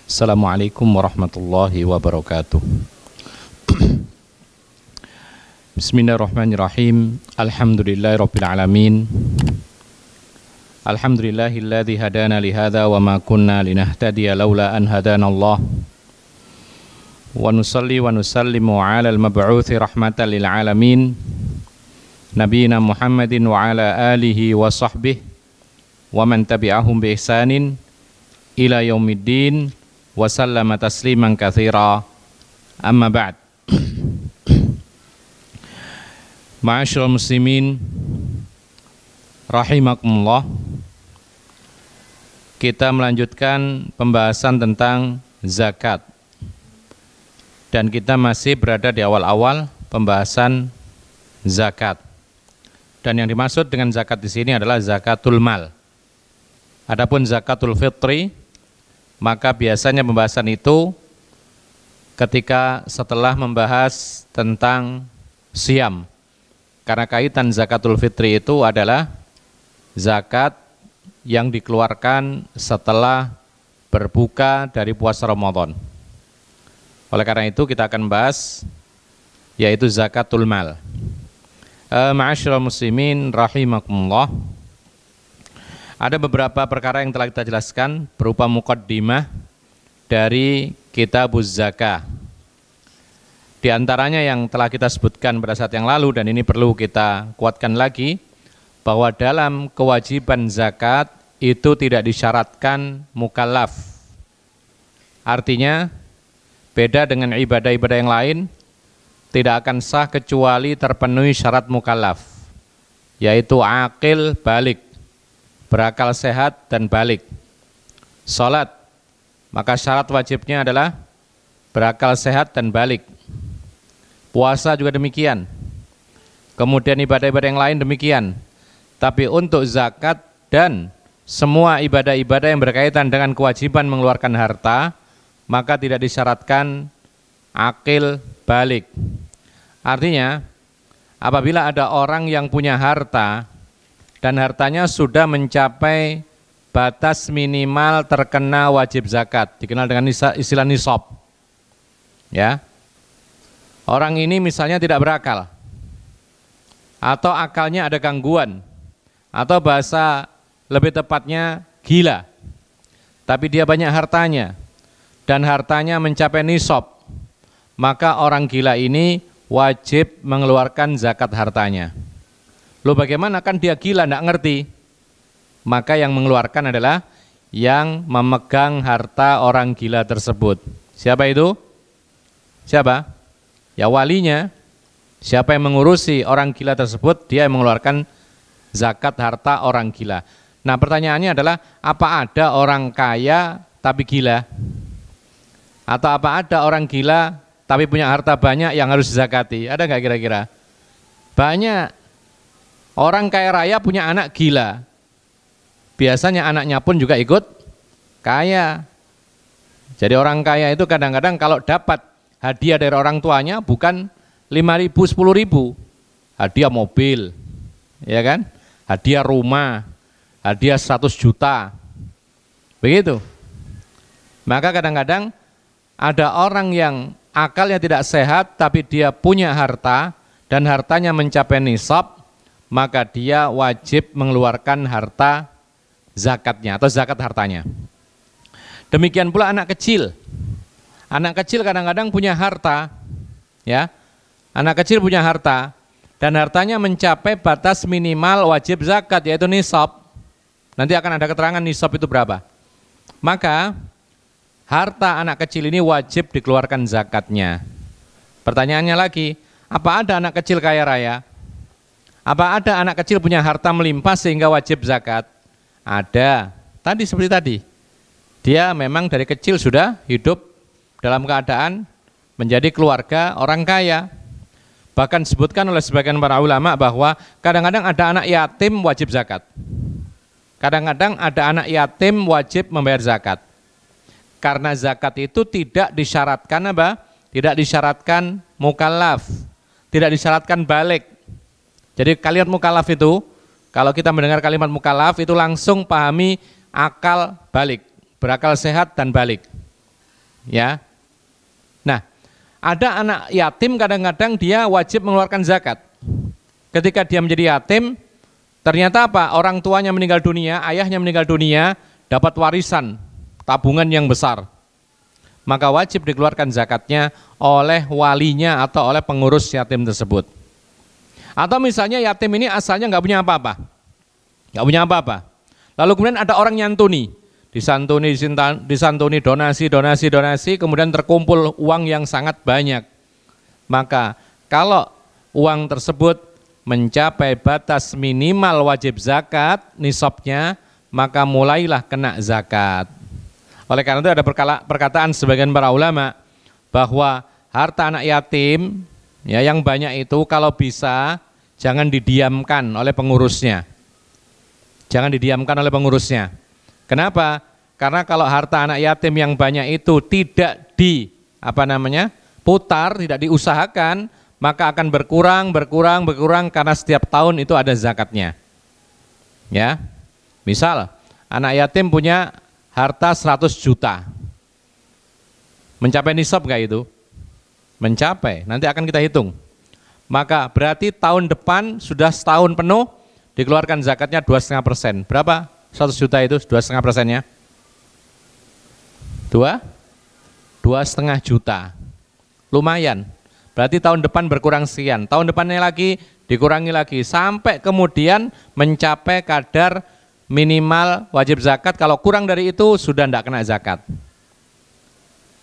Assalamualaikum warahmatullahi wabarakatuh. Bismillahirrahmanirrahim. Alhamdulillahirabbil alamin. Alhamdulillahilladzi hadana li hadza wa ma kunna linahtadiya laula an hadanallah. Wa nusalli wa nusallimu ala al-mab'uuthi rahmatan lil alamin. Nabiyina Muhammadin wa ala alihi wa sahbihi wa man tabi'ahum bi ihsanin ila yaumiddin. Wasallama tasliman katsira. Amma ba'd. Ma'asyiral muslimin rahimakumullah. Kita melanjutkan pembahasan tentang zakat. Dan kita masih berada di awal-awal pembahasan zakat. Dan yang dimaksud dengan zakat di sini adalah zakatul mal. Adapun zakatul fitri, maka biasanya pembahasan itu ketika setelah membahas tentang siam. Karena kaitan zakatul fitri itu adalah zakat yang dikeluarkan setelah berbuka dari puasa Ramadan. Oleh karena itu kita akan bahas yaitu zakatul mal. Ma'asyiral muslimin rahimakumullah. Ada beberapa perkara yang telah kita jelaskan berupa muqaddimah dari Kitabuz Zakah. Di antaranya yang telah kita sebutkan pada saat yang lalu, dan ini perlu kita kuatkan lagi, bahwa dalam kewajiban zakat itu tidak disyaratkan mukallaf. Artinya beda dengan ibadah-ibadah yang lain, tidak akan sah kecuali terpenuhi syarat mukallaf, yaitu aqil balik, berakal sehat dan balik. Salat, maka syarat wajibnya adalah berakal sehat dan balik. Puasa juga demikian. Kemudian ibadah-ibadah yang lain demikian. Tapi untuk zakat dan semua ibadah-ibadah yang berkaitan dengan kewajiban mengeluarkan harta, maka tidak disyaratkan aqil balik. Artinya, apabila ada orang yang punya harta dan hartanya sudah mencapai batas minimal terkena wajib zakat, dikenal dengan istilah nisab. Ya. Orang ini misalnya tidak berakal, atau akalnya ada gangguan, atau bahasa lebih tepatnya gila, tapi dia banyak hartanya, dan hartanya mencapai nisab, maka orang gila ini wajib mengeluarkan zakat hartanya. Loh, bagaimana, kan dia gila, tidak ngerti? Maka yang mengeluarkan adalah yang memegang harta orang gila tersebut. Siapa itu? Siapa? Ya walinya. Siapa yang mengurusi orang gila tersebut, dia yang mengeluarkan zakat harta orang gila. Nah, pertanyaannya adalah, apa ada orang kaya tapi gila? Atau apa ada orang gila tapi punya harta banyak yang harus dizakati? Ada nggak kira-kira? Banyak. Orang kaya raya punya anak gila, biasanya anaknya pun juga ikut kaya. Jadi orang kaya itu kadang-kadang kalau dapat hadiah dari orang tuanya bukan 5.000, 10.000, hadiah mobil, ya kan? Hadiah rumah, hadiah 100 juta, begitu. Maka kadang-kadang ada orang yang akalnya tidak sehat tapi dia punya harta dan hartanya mencapai nisab, maka dia wajib mengeluarkan harta zakatnya atau zakat hartanya. Demikian pula anak kecil. Anak kecil kadang-kadang punya harta, ya. Anak kecil punya harta dan hartanya mencapai batas minimal wajib zakat, yaitu nisab. Nanti akan ada keterangan nisab itu berapa. Maka harta anak kecil ini wajib dikeluarkan zakatnya. Pertanyaannya lagi, apa ada anak kecil kaya raya? Apa ada anak kecil punya harta melimpah sehingga wajib zakat? Ada. Tadi seperti tadi. Dia memang dari kecil sudah hidup dalam keadaan menjadi keluarga orang kaya. Bahkan disebutkan oleh sebagian para ulama bahwa kadang-kadang ada anak yatim wajib zakat. Kadang-kadang ada anak yatim wajib membayar zakat. Karena zakat itu tidak disyaratkan apa? Tidak disyaratkan mukallaf. Tidak disyaratkan balik. Jadi kalimat mukallaf itu, kalau kita mendengar kalimat mukallaf itu langsung pahami akal balik, berakal sehat dan balik. Ya. Nah, ada anak yatim kadang-kadang dia wajib mengeluarkan zakat. Ketika dia menjadi yatim, ternyata apa? Orang tuanya meninggal dunia, ayahnya meninggal dunia, dapat warisan, tabungan yang besar. Maka wajib dikeluarkan zakatnya oleh walinya atau oleh pengurus yatim tersebut. Atau misalnya yatim ini asalnya nggak punya apa-apa. Nggak punya apa-apa. Lalu kemudian ada orang nyantuni, disantuni donasi, kemudian terkumpul uang yang sangat banyak. Maka kalau uang tersebut mencapai batas minimal wajib zakat nisabnya, maka mulailah kena zakat. Oleh karena itu ada perkataan sebagian para ulama bahwa harta anak yatim ya yang banyak itu kalau bisa jangan didiamkan oleh pengurusnya. Jangan didiamkan oleh pengurusnya. Kenapa? Karena kalau harta anak yatim yang banyak itu tidak putar, tidak diusahakan, maka akan berkurang karena setiap tahun itu ada zakatnya. Ya. Misal anak yatim punya harta 100 juta. Mencapai nisab enggak itu? Mencapai, nanti akan kita hitung. Maka berarti tahun depan sudah setahun penuh dikeluarkan zakatnya 2,5%. Berapa? 100 juta itu 2,5%-nya? 2,5 juta. Lumayan. Berarti tahun depan berkurang sekian. Tahun depannya lagi dikurangi lagi sampai kemudian mencapai kadar minimal wajib zakat. Kalau kurang dari itu sudah tidak kena zakat.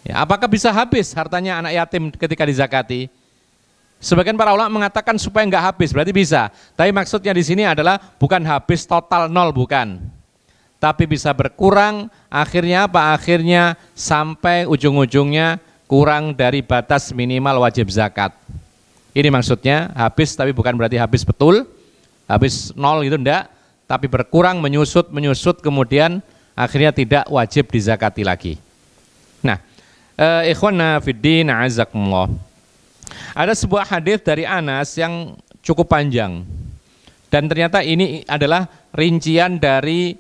Ya, apakah bisa habis hartanya anak yatim ketika dizakati? Sebagian para ulama mengatakan supaya enggak habis, berarti bisa. Tapi maksudnya di sini adalah bukan habis total nol, bukan. Tapi bisa berkurang, akhirnya apa? Akhirnya sampai ujung-ujungnya kurang dari batas minimal wajib zakat. Ini maksudnya habis, tapi bukan berarti habis betul, habis nol itu enggak, tapi berkurang, menyusut, kemudian akhirnya tidak wajib dizakati lagi. Nah, ikhwana fiddin azakumullah. Ada sebuah hadis dari Anas yang cukup panjang. Dan ternyata ini adalah rincian dari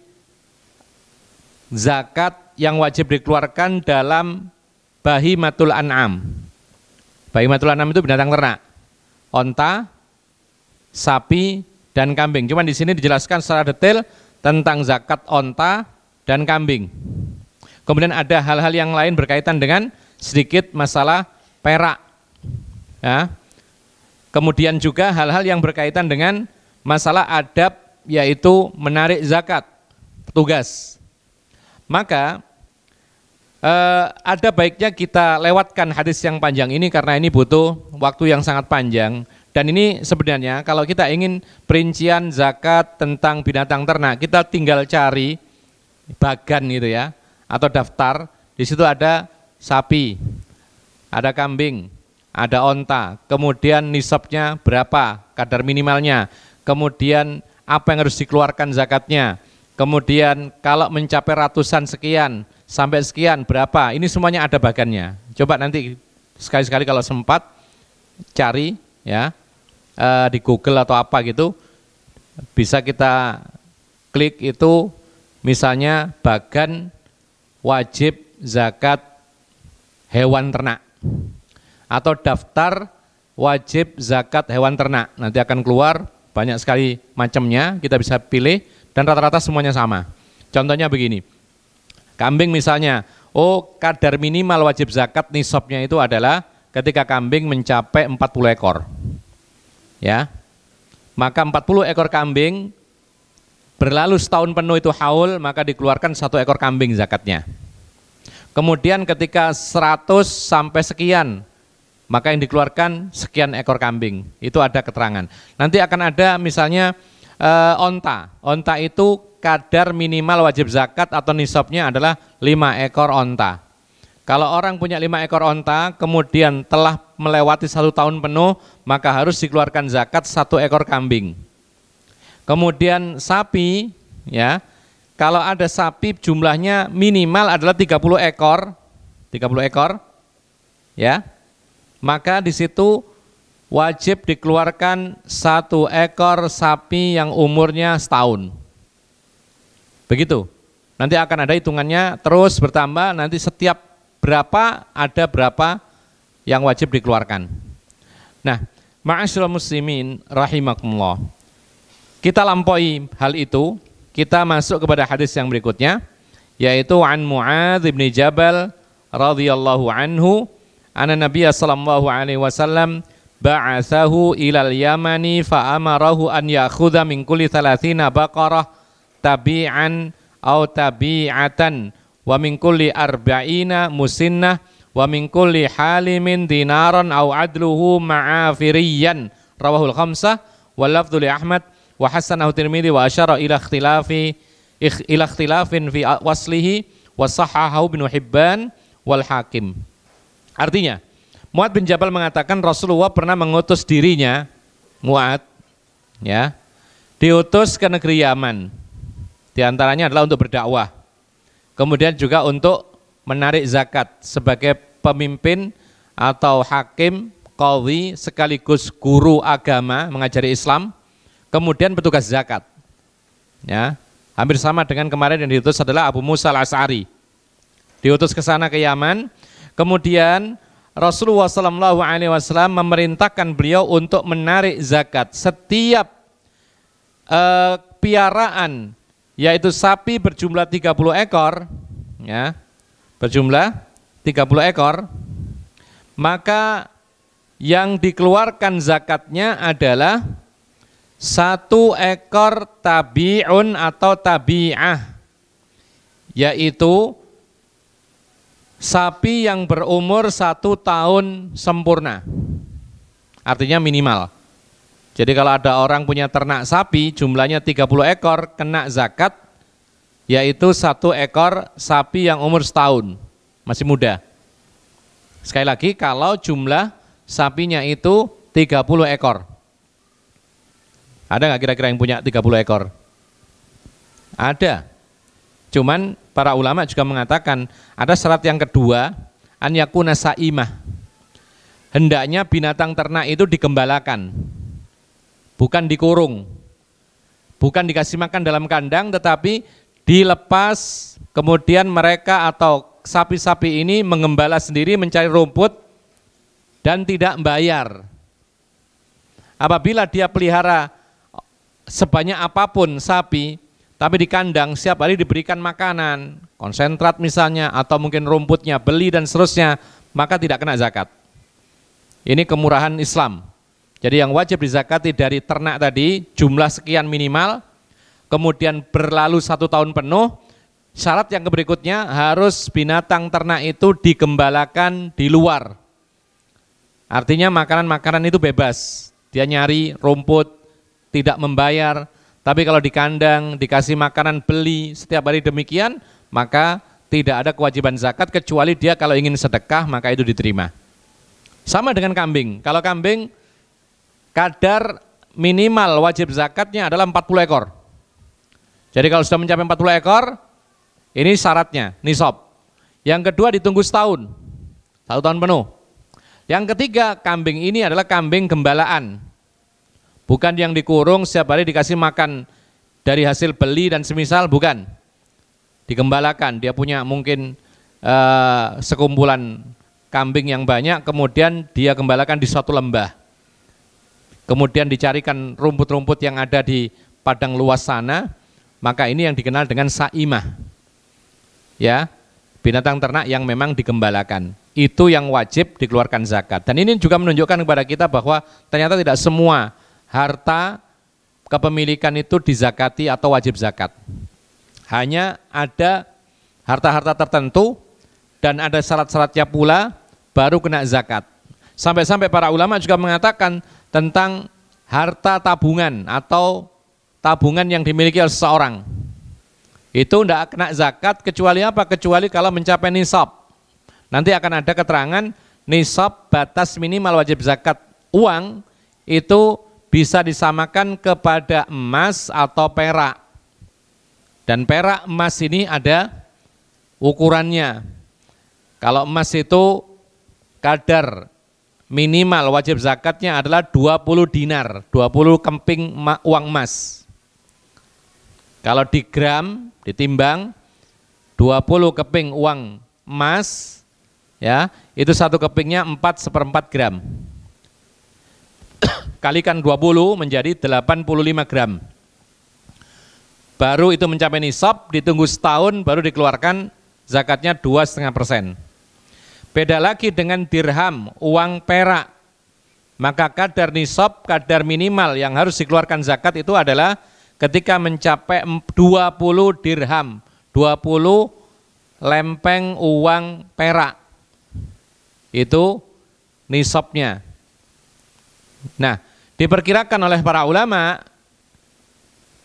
zakat yang wajib dikeluarkan dalam bahimatul an'am. Bahimatul an'am itu binatang ternak. Onta, sapi, dan kambing. Cuman di sini dijelaskan secara detail tentang zakat onta dan kambing. Kemudian ada hal-hal yang lain berkaitan dengan sedikit masalah perak. Ya. Kemudian juga hal-hal yang berkaitan dengan masalah adab, yaitu menarik zakat, petugas. Maka ada baiknya kita lewatkan hadis yang panjang ini karena ini butuh waktu yang sangat panjang. Dan ini sebenarnya kalau kita ingin perincian zakat tentang binatang ternak, kita tinggal cari bagan gitu ya, atau daftar. Di situ ada sapi, ada kambing, ada onta, kemudian nisabnya berapa, kadar minimalnya, kemudian apa yang harus dikeluarkan zakatnya, kemudian kalau mencapai ratusan sekian, sampai sekian berapa, ini semuanya ada bagannya. Coba nanti sekali-sekali kalau sempat cari ya di Google atau apa gitu, bisa kita klik itu misalnya bagan wajib zakat hewan ternak atau daftar wajib zakat hewan ternak. Nanti akan keluar banyak sekali macamnya, kita bisa pilih dan rata-rata semuanya sama. Contohnya begini, kambing misalnya, kadar minimal wajib zakat nisabnya itu adalah ketika kambing mencapai 40 ekor. Ya, maka 40 ekor kambing berlalu setahun penuh itu haul, maka dikeluarkan 1 ekor kambing zakatnya. Kemudian ketika 100 sampai sekian, maka yang dikeluarkan sekian ekor kambing. Itu ada keterangan. Nanti akan ada misalnya onta. Onta itu kadar minimal wajib zakat atau nisabnya adalah 5 ekor onta. Kalau orang punya 5 ekor onta, kemudian telah melewati 1 tahun penuh, maka harus dikeluarkan zakat 1 ekor kambing. Kemudian sapi, ya, kalau ada sapi jumlahnya minimal adalah 30 ekor, ya, maka di situ wajib dikeluarkan 1 ekor sapi yang umurnya setahun. Begitu. Nanti akan ada hitungannya terus bertambah, nanti setiap ada berapa yang wajib dikeluarkan. Nah, ma'asyiral muslimin rahimakumullah. Kita lampaui hal itu, kita masuk kepada hadis yang berikutnya, yaitu an Mu'adz bin Jabal radhiyallahu anhu anna Nabiy sallallahu alaihi wasallam ba'atsahu ilal Yamani fa amarahu an ya'khudha min kulli 30 baqarah tabi'an aw tabi'atan wa min kulli 40 musinnah wa min kulli halimin dinaran aw adluhu ma'afiriyan rawahul khamsah wal lafdhu li Ahmad wa hasanahu Tirmidzi wa asyara ila ikhtilafin fi waslihi wa sahahahu Ibnu Hibban wal Hakim. Artinya, Mu'adz bin Jabal mengatakan Rasulullah pernah mengutus dirinya, Mu'adz, ya, diutus ke negeri Yaman. Di antaranya adalah untuk berdakwah. Kemudian juga untuk menarik zakat sebagai pemimpin atau hakim, qadhi, sekaligus guru agama mengajari Islam. Kemudian petugas zakat, ya, hampir sama dengan kemarin yang diutus adalah Abu Musa al-Asy'ari, diutus ke sana ke Yaman. Kemudian Rasulullah SAW memerintahkan beliau untuk menarik zakat setiap piaraan, yaitu sapi berjumlah 30 ekor, ya, berjumlah 30 ekor, maka yang dikeluarkan zakatnya adalah 1 ekor tabi'un atau tabi'ah, yaitu sapi yang berumur 1 tahun sempurna, artinya minimal. Jadi kalau ada orang punya ternak sapi jumlahnya 30 ekor kena zakat, yaitu 1 ekor sapi yang umur setahun, masih muda. Sekali lagi, kalau jumlah sapinya itu 30 ekor. Ada nggak kira-kira yang punya 30 ekor? Ada. Cuman para ulama juga mengatakan ada syarat yang kedua, an yakuna saimah. Hendaknya binatang ternak itu digembalakan, bukan dikurung, bukan dikasih makan dalam kandang, tetapi dilepas, kemudian mereka atau sapi-sapi ini mengembala sendiri mencari rumput dan tidak membayar. Apabila dia pelihara sebanyak apapun sapi, tapi di kandang setiap hari diberikan makanan, konsentrat misalnya, atau mungkin rumputnya beli dan seterusnya, maka tidak kena zakat. Ini kemurahan Islam. Jadi yang wajib dizakati dari ternak tadi jumlah sekian minimal, kemudian berlalu 1 tahun penuh. Syarat yang berikutnya harus binatang ternak itu digembalakan di luar. Artinya makanan-makanan itu bebas, dia nyari rumput, tidak membayar. Tapi kalau di kandang dikasih makanan beli setiap hari demikian, maka tidak ada kewajiban zakat, kecuali dia kalau ingin sedekah maka itu diterima. Sama dengan kambing. Kalau kambing kadar minimal wajib zakatnya adalah 40 ekor. Jadi kalau sudah mencapai 40 ekor, ini syaratnya nisab. Yang kedua ditunggu setahun, 1 tahun penuh. Yang ketiga, kambing ini adalah kambing gembalaan, bukan yang dikurung setiap hari dikasih makan dari hasil beli dan semisal, bukan. Digembalakan, dia punya mungkin sekumpulan kambing yang banyak, kemudian dia gembalakan di suatu lembah. Kemudian dicarikan rumput-rumput yang ada di padang luas sana, maka ini yang dikenal dengan saimah. Ya, binatang ternak yang memang digembalakan. Itu yang wajib dikeluarkan zakat. Dan ini juga menunjukkan kepada kita bahwa ternyata tidak semua harta kepemilikan itu dizakati atau wajib zakat. Hanya ada harta-harta tertentu dan ada syarat-syaratnya pula baru kena zakat. Sampai-sampai para ulama juga mengatakan tentang harta tabungan atau tabungan yang dimiliki oleh seseorang. Itu tidak kena zakat kecuali apa? Kecuali kalau mencapai nisab. Nanti akan ada keterangan nisab batas minimal wajib zakat uang itu bisa disamakan kepada emas atau perak. Dan perak emas ini ada ukurannya. Kalau emas itu kadar minimal wajib zakatnya adalah 20 dinar, 20 kemping uang emas. Kalau di gram, ditimbang 20 keping uang emas ya, itu satu kepingnya 4/4 gram. Kalikan 20 menjadi 85 gram. Baru itu mencapai nisab, ditunggu setahun baru dikeluarkan zakatnya 2,5%. Beda lagi dengan dirham, uang perak. Maka kadar nisab, kadar minimal yang harus dikeluarkan zakat itu adalah ketika mencapai 20 dirham, 20 lempeng uang perak. Itu nisabnya. Nah, diperkirakan oleh para ulama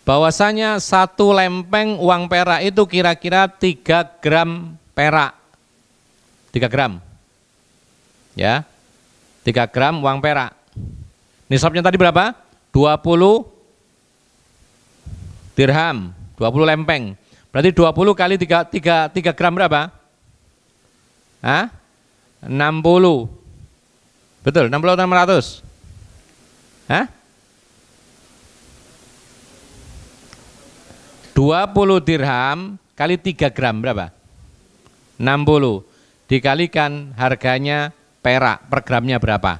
bahwasanya satu lempeng uang perak itu kira-kira 3 gram perak. 3 gram. Ya. 3 gram uang perak. Nisabnya tadi berapa? 20 dirham, 20 lempeng. Berarti 20 kali 3 gram berapa? Hah? 60. Betul, 60 atau 600? Hah? 20 dirham kali 3 gram berapa? 60. Dikalikan harganya perak per gramnya berapa?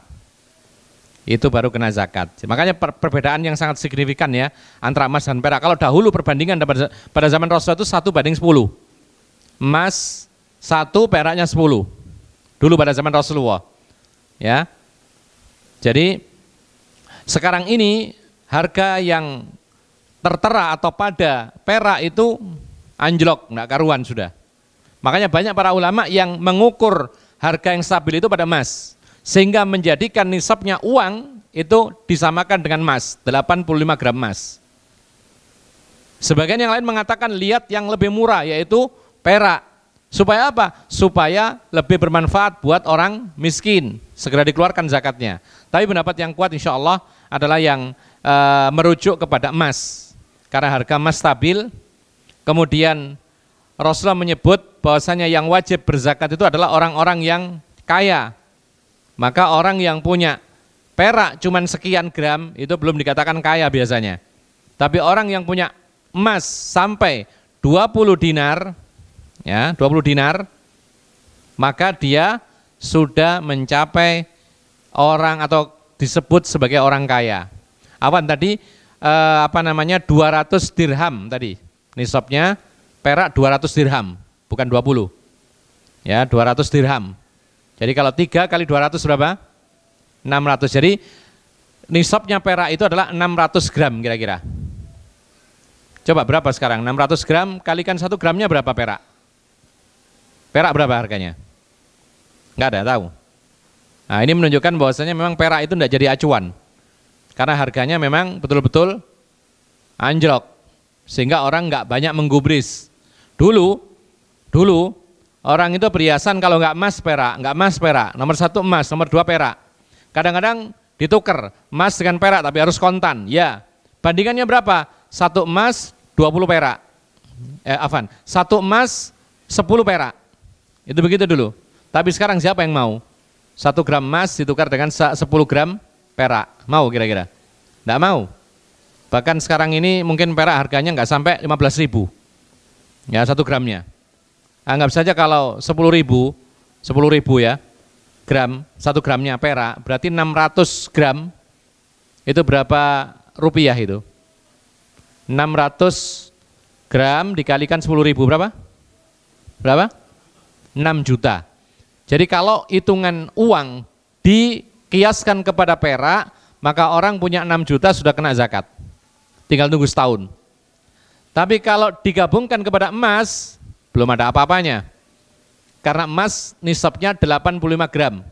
Itu baru kena zakat. Makanya perbedaan yang sangat signifikan ya antara emas dan perak. Kalau dahulu perbandingan pada zaman Rasulullah itu 1:10. Emas 1, peraknya 10. Dulu pada zaman Rasulullah. Ya. Jadi sekarang ini harga yang tertera atau pada perak itu anjlok, enggak karuan sudah. Makanya banyak para ulama yang mengukur harga yang stabil itu pada emas, sehingga menjadikan nisabnya uang itu disamakan dengan emas, 85 gram emas. Sebagian yang lain mengatakan lihat yang lebih murah, yaitu perak. Supaya apa? Supaya lebih bermanfaat buat orang miskin, segera dikeluarkan zakatnya. Tapi pendapat yang kuat insya Allah adalah yang merujuk kepada emas, karena harga emas stabil. Kemudian Rasulullah menyebut bahwasanya yang wajib berzakat itu adalah orang-orang yang kaya. Maka orang yang punya perak cuman sekian gram itu belum dikatakan kaya biasanya. Tapi orang yang punya emas sampai 20 dinar, ya 20 dinar, maka dia sudah mencapai orang atau disebut sebagai orang kaya. Apa tadi? 200 dirham tadi nisabnya. Perak 200 dirham, bukan 20. Ya, 200 dirham. Jadi kalau 3 kali 200 berapa? 600. Jadi nisabnya perak itu adalah 600 gram kira-kira. Coba berapa sekarang? 600 gram kalikan 1 gramnya berapa perak? Perak berapa harganya? Enggak ada, tahu. Nah, ini menunjukkan bahwasanya memang perak itu tidak jadi acuan. Karena harganya memang betul-betul anjlok. Sehingga orang enggak banyak menggubris. Dulu orang itu perhiasan kalau nggak emas perak, nomor 1 emas, nomor 2 perak. Kadang-kadang ditukar emas dengan perak tapi harus kontan. Ya, bandingannya berapa? 1 emas 20 perak. 1 emas 10 perak. Itu begitu dulu. Tapi sekarang siapa yang mau? 1 gram emas ditukar dengan 10 gram perak. Mau kira-kira? Nggak mau. Bahkan sekarang ini mungkin perak harganya nggak sampai 15.000. Ya, 1 gramnya. Anggap saja kalau 10.000 ya, gram, 1 gramnya perak, berarti 600 gram, itu berapa rupiah itu? 600 gram dikalikan 10.000 berapa? Berapa? 6 juta. Jadi kalau hitungan uang dikiaskan kepada perak, maka orang punya 6 juta sudah kena zakat. Tinggal tunggu setahun. Tapi kalau digabungkan kepada emas, belum ada apa-apanya. Karena emas nisabnya 85 gram.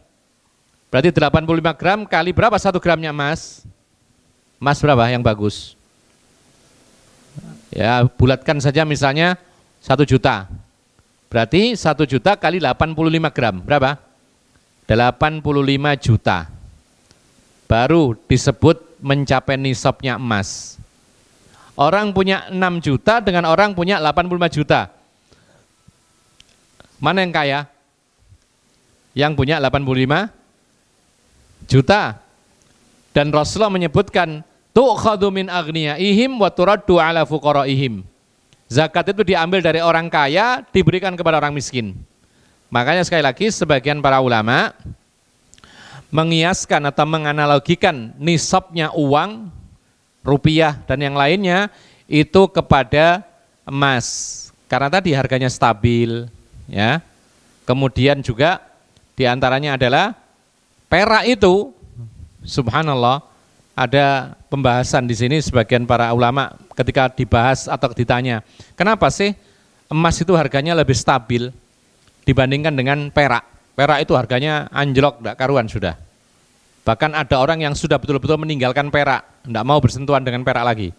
Berarti 85 gram kali berapa 1 gramnya emas? Emas berapa yang bagus? Ya, bulatkan saja misalnya 1 juta. Berarti 1 juta kali 85 gram. Berapa? 85 juta. Baru disebut mencapai nisabnya emas. Orang punya 6 juta dengan orang punya 85 juta. Mana yang kaya? Yang punya 85 juta. Dan Rasulullah menyebutkan, tu'khadhu min aghniyaihim wa turaddu ala fuqaraihim. Zakat itu diambil dari orang kaya, diberikan kepada orang miskin. Makanya sekali lagi sebagian para ulama mengiaskan atau menganalogikan nisabnya uang, rupiah dan yang lainnya itu kepada emas. Karena tadi harganya stabil, ya. Kemudian juga diantaranya adalah perak itu, subhanallah, ada pembahasan di sini sebagian para ulama ketika dibahas atau ditanya, kenapa sih emas itu harganya lebih stabil dibandingkan dengan perak? Perak itu harganya anjlok, tidak karuan sudah. Bahkan ada orang yang sudah betul-betul meninggalkan perak, tidak mau bersentuhan dengan perak lagi.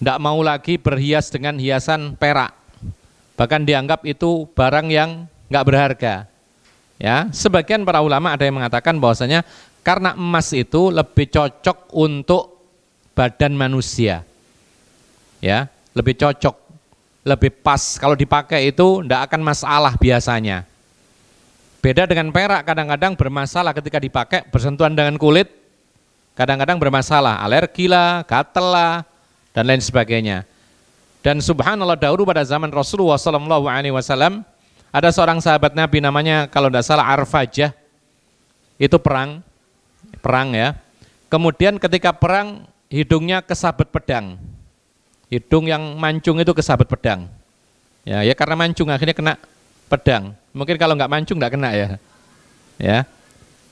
Tidak mau lagi berhias dengan hiasan perak. Bahkan dianggap itu barang yang nggak berharga. Ya, sebagian para ulama ada yang mengatakan bahwasanya karena emas itu lebih cocok untuk badan manusia. Ya, lebih cocok, lebih pas kalau dipakai itu tidak akan masalah biasanya. Beda dengan perak, kadang-kadang bermasalah ketika dipakai bersentuhan dengan kulit, kadang-kadang bermasalah, alergi lah, gatel lah, dan lain sebagainya. Dan subhanallah, dahulu pada zaman Rasulullah SAW ada seorang sahabat Nabi namanya kalau tidak salah Arfajah, itu perang ya. Kemudian ketika perang hidungnya kesabet pedang, hidung yang mancung itu kesabet pedang. Ya karena mancung akhirnya kena pedang. Mungkin kalau nggak mancung nggak kena ya. Ya,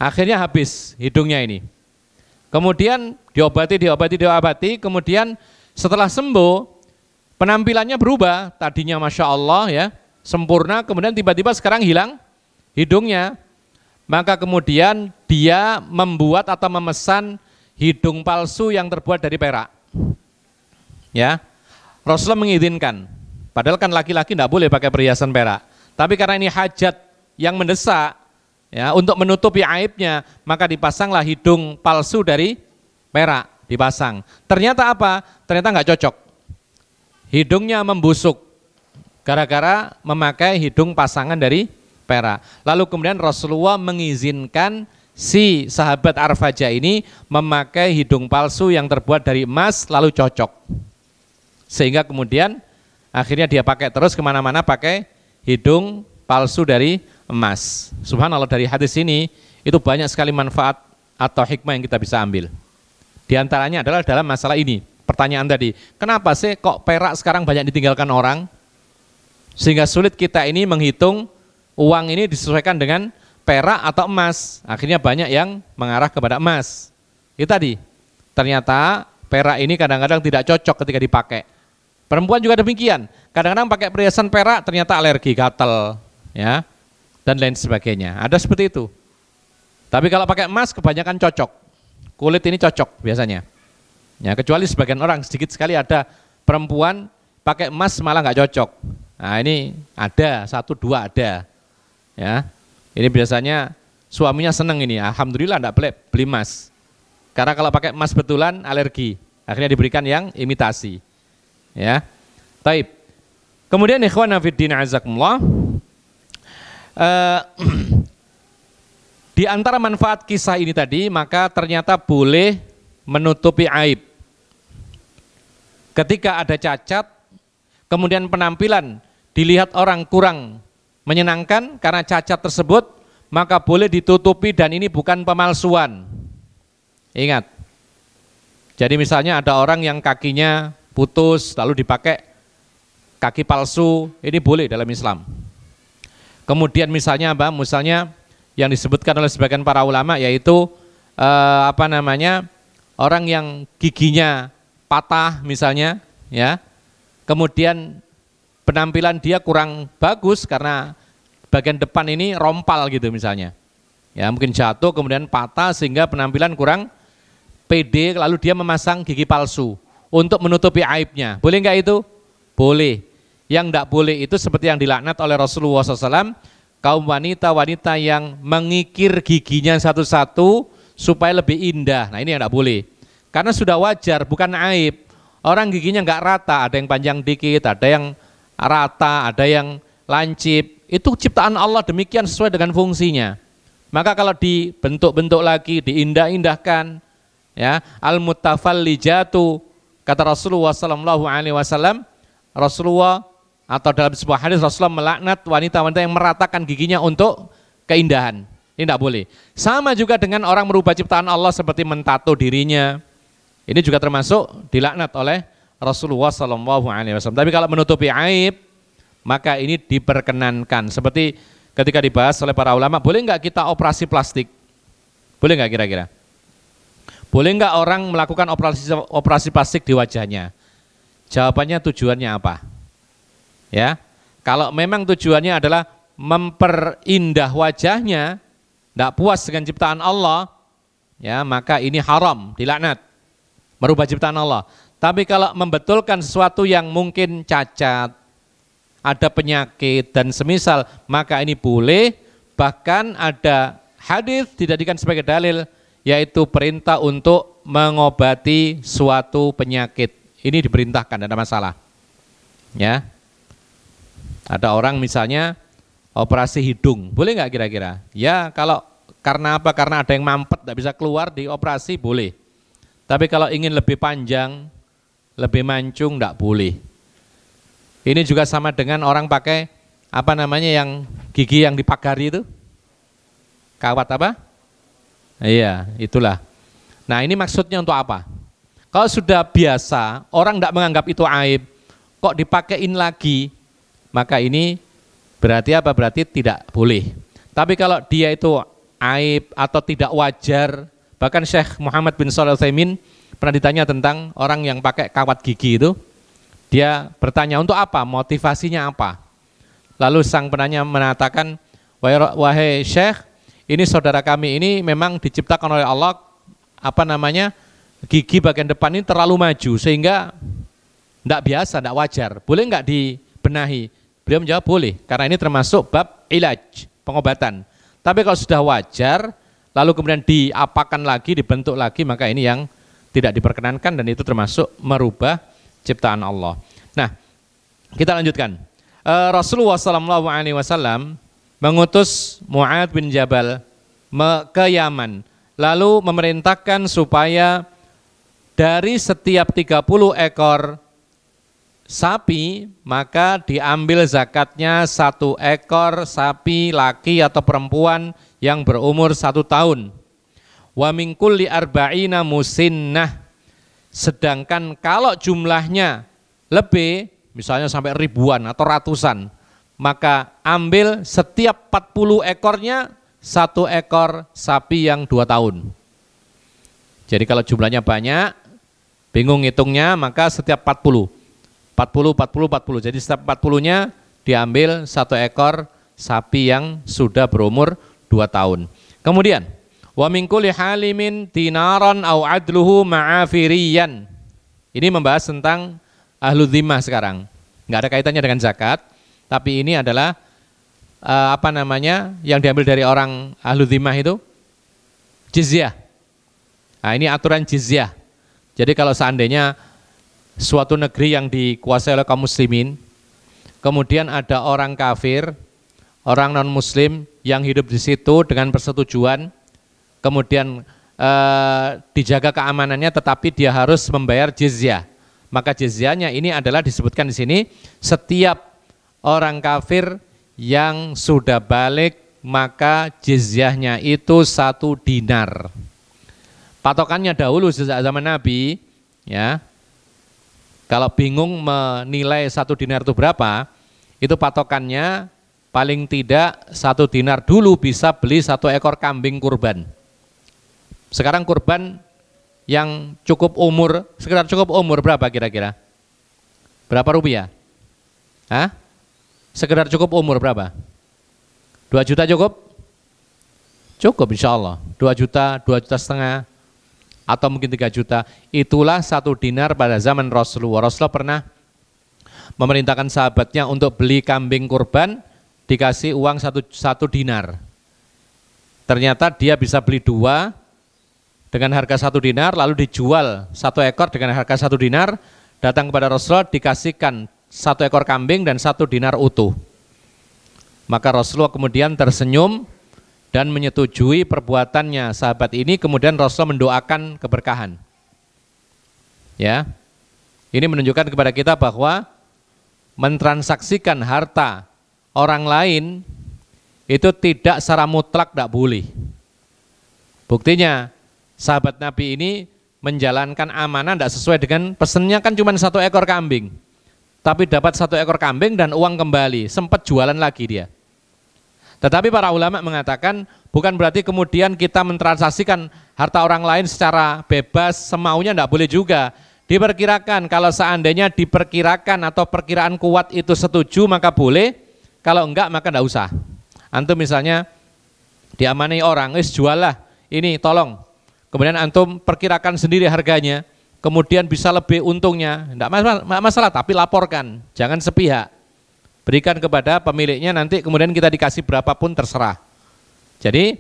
akhirnya habis hidungnya ini. Kemudian diobati, kemudian setelah sembuh, penampilannya berubah. Tadinya Masya Allah ya, sempurna, kemudian tiba-tiba sekarang hilang hidungnya. Maka kemudian dia membuat atau memesan hidung palsu yang terbuat dari perak. Ya, Rasulullah mengizinkan. Padahal kan laki-laki tidak boleh pakai perhiasan perak. Tapi karena ini hajat yang mendesak, ya, untuk menutupi aibnya, maka dipasanglah hidung palsu dari perak. Dipasang. Ternyata apa? Ternyata nggak cocok. Hidungnya membusuk gara-gara memakai hidung pasangan dari perak. Lalu kemudian Rasulullah mengizinkan si sahabat Arfajah ini memakai hidung palsu yang terbuat dari emas lalu cocok. Sehingga kemudian akhirnya dia pakai terus kemana-mana pakai hidung palsu dari emas. Subhanallah, dari hadis ini itu banyak sekali manfaat atau hikmah yang kita bisa ambil. Di antaranya adalah dalam masalah ini, pertanyaan tadi, kenapa sih kok perak sekarang banyak ditinggalkan orang? Sehingga sulit kita ini menghitung uang ini disesuaikan dengan perak atau emas. Akhirnya banyak yang mengarah kepada emas. Itu tadi, ternyata perak ini kadang-kadang tidak cocok ketika dipakai. Perempuan juga demikian, kadang-kadang pakai perhiasan perak ternyata alergi, gatal, ya, dan lain sebagainya. Ada seperti itu. Tapi kalau pakai emas kebanyakan cocok. Kulit ini cocok biasanya. Ya, kecuali sebagian orang, sedikit sekali ada perempuan pakai emas malah nggak cocok. Nah, ini ada, 1-2 ada. Ya. Ini biasanya suaminya seneng ini, alhamdulillah enggak beli emas. Karena kalau pakai emas betulan alergi. Akhirnya diberikan yang imitasi. Ya. Taib. Kemudian ikhwan fillah azakumullah. Di antara manfaat kisah ini tadi, maka ternyata boleh menutupi aib. Ketika ada cacat, kemudian penampilan dilihat orang kurang menyenangkan karena cacat tersebut, maka boleh ditutupi dan ini bukan pemalsuan. Ingat. Jadi misalnya ada orang yang kakinya putus lalu dipakai kaki palsu, ini boleh dalam Islam. Kemudian misalnya apa? Misalnya yang disebutkan oleh sebagian para ulama yaitu orang yang giginya patah misalnya, ya, kemudian penampilan dia kurang bagus karena bagian depan ini rompal gitu misalnya, ya, mungkin jatuh kemudian patah sehingga penampilan kurang pede, lalu dia memasang gigi palsu untuk menutupi aibnya. Boleh nggak itu? Boleh. Yang enggak boleh itu seperti yang dilaknat oleh Rasulullah SAW, kaum wanita-wanita yang mengikir giginya satu-satu supaya lebih indah. Nah, ini yang enggak boleh. Karena sudah wajar, bukan aib. Orang giginya enggak rata, ada yang panjang dikit, ada yang rata, ada yang lancip. Itu ciptaan Allah demikian sesuai dengan fungsinya. Maka kalau dibentuk-bentuk lagi, diindah-indahkan, ya, al-mutafallijatu, kata Rasulullah SAW, Rasulullah Atau dalam sebuah hadis Rasulullah melaknat wanita-wanita yang meratakan giginya untuk keindahan. Ini tidak boleh. Sama juga dengan orang merubah ciptaan Allah seperti mentato dirinya. Ini juga termasuk dilaknat oleh Rasulullah SAW. Tapi kalau menutupi aib, maka ini diperkenankan. Seperti ketika dibahas oleh para ulama, boleh nggak kita operasi plastik? Boleh nggak kira-kira? Boleh nggak orang melakukan operasi plastik di wajahnya? Jawabannya tujuannya apa? Ya, kalau memang tujuannya adalah memperindah wajahnya, tidak puas dengan ciptaan Allah, ya maka ini haram, dilaknat, merubah ciptaan Allah. Tapi kalau membetulkan sesuatu yang mungkin cacat, ada penyakit dan semisal, maka ini boleh. Bahkan ada hadis dijadikan sebagai dalil, yaitu perintah untuk mengobati suatu penyakit. Ini diperintahkan, tidak ada masalah. Ya, ada orang misalnya operasi hidung, boleh nggak kira-kira? Ya kalau karena apa? Karena ada yang mampet, tidak bisa keluar, dioperasi boleh. Tapi kalau ingin lebih panjang, lebih mancung, tidak boleh. Ini juga sama dengan orang pakai apa namanya yang gigi yang dipagari itu, kawat apa? Iya, itulah. Nah ini maksudnya untuk apa? Kalau sudah biasa, orang tidak menganggap itu aib, kok dipakein lagi, maka ini berarti apa? Berarti tidak boleh. Tapi kalau dia itu aib atau tidak wajar, bahkan Syekh Muhammad bin Shalih Al-Utsaimin pernah ditanya tentang orang yang pakai kawat gigi itu, dia bertanya untuk apa, motivasinya apa? Lalu sang penanya mengatakan, wahai Syekh, ini saudara kami ini memang diciptakan oleh Allah, apa namanya, gigi bagian depan ini terlalu maju sehingga tidak biasa, tidak wajar. Boleh nggak dibenahi? Beliau menjawab boleh, karena ini termasuk bab ilaj, pengobatan. Tapi kalau sudah wajar, lalu kemudian diapakan lagi, dibentuk lagi, maka ini yang tidak diperkenankan dan itu termasuk merubah ciptaan Allah. Nah, kita lanjutkan. Rasulullah SAW mengutus Mu'adz bin Jabal ke Yaman, lalu memerintahkan supaya dari setiap 30 ekor sapi, maka diambil zakatnya 1 ekor sapi laki atau perempuan yang berumur 1 tahun. Wa min kulli arba'ina musinnah. Sedangkan kalau jumlahnya lebih, misalnya sampai ribuan atau ratusan, maka ambil setiap 40 ekornya 1 ekor sapi yang 2 tahun. Jadi kalau jumlahnya banyak, bingung ngitungnya, maka setiap 40. Jadi setiap 40-nya diambil 1 ekor sapi yang sudah berumur 2 tahun. Kemudian, wa min kulli halimin dinaran au adluhu ma'afiriyan. Ini membahas tentang ahlu dhimmah sekarang. Enggak ada kaitannya dengan zakat, tapi ini adalah apa namanya yang diambil dari orang ahlu dhimmah itu jizyah. Nah, ini aturan jizyah. Jadi kalau seandainya suatu negeri yang dikuasai oleh kaum muslimin, kemudian ada orang kafir, orang non muslim yang hidup di situ dengan persetujuan, kemudian dijaga keamanannya, tetapi dia harus membayar jizyah. Maka jizyahnya ini adalah disebutkan di sini, setiap orang kafir yang sudah balik maka jizyahnya itu 1 dinar. Patokannya dahulu sejak zaman Nabi, ya. Kalau bingung menilai 1 dinar itu berapa, itu patokannya paling tidak 1 dinar dulu bisa beli 1 ekor kambing kurban. Sekarang kurban yang cukup umur, sekedar cukup umur berapa kira-kira? Berapa rupiah? Hah? Sekedar cukup umur berapa? 2 juta cukup? Cukup insya Allah. 2 juta, 2 juta setengah, atau mungkin 3 juta. Itulah 1 dinar pada zaman Rasulullah. Rasulullah pernah memerintahkan sahabatnya untuk beli kambing kurban, dikasih uang 1 dinar. Ternyata dia bisa beli 2 dengan harga 1 dinar, lalu dijual 1 ekor dengan harga 1 dinar, datang kepada Rasulullah, dikasihkan 1 ekor kambing dan 1 dinar utuh. Maka Rasulullah kemudian tersenyum dan menyetujui perbuatannya sahabat ini, kemudian Rasulullah mendoakan keberkahan. Ya, ini menunjukkan kepada kita bahwa mentransaksikan harta orang lain itu tidak secara mutlak tidak boleh. Buktinya sahabat Nabi ini menjalankan amanah tidak sesuai dengan pesennya, kan cuma 1 ekor kambing, tapi dapat 1 ekor kambing dan uang kembali, sempat jualan lagi dia. Tetapi para ulama mengatakan bukan berarti kemudian kita mentransaksikan harta orang lain secara bebas semaunya, tidak boleh juga. Diperkirakan, kalau seandainya diperkirakan atau perkiraan kuat itu setuju maka boleh, kalau enggak maka tidak usah. Antum misalnya diamani orang, jual lah ini tolong, kemudian antum perkirakan sendiri harganya, kemudian bisa lebih untungnya, tidak masalah, tapi laporkan, jangan sepihak. Berikan kepada pemiliknya, nanti kemudian kita dikasih berapapun terserah. Jadi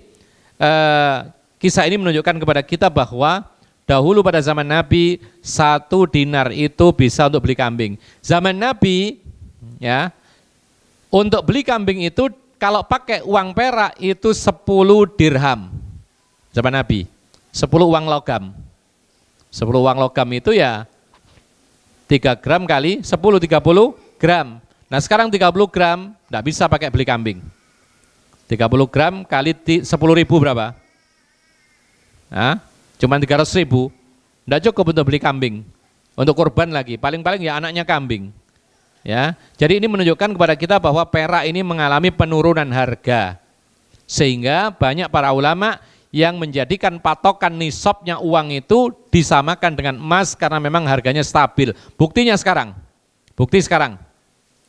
kisah ini menunjukkan kepada kita bahwa dahulu pada zaman Nabi 1 dinar itu bisa untuk beli kambing. Zaman Nabi ya, untuk beli kambing itu kalau pakai uang perak itu 10 dirham. Zaman Nabi 10 uang logam. 10 uang logam itu ya 3 gram kali 10, 30 gram. Nah sekarang 30 gram tidak bisa pakai beli kambing. 30 gram kali 10.000 berapa? Nah, cuma 300.000. Tidak cukup untuk beli kambing. Untuk kurban lagi, paling-paling ya anaknya kambing. Ya, jadi ini menunjukkan kepada kita bahwa perak ini mengalami penurunan harga, sehingga banyak para ulama yang menjadikan patokan nisabnya uang itu disamakan dengan emas karena memang harganya stabil. Buktinya sekarang,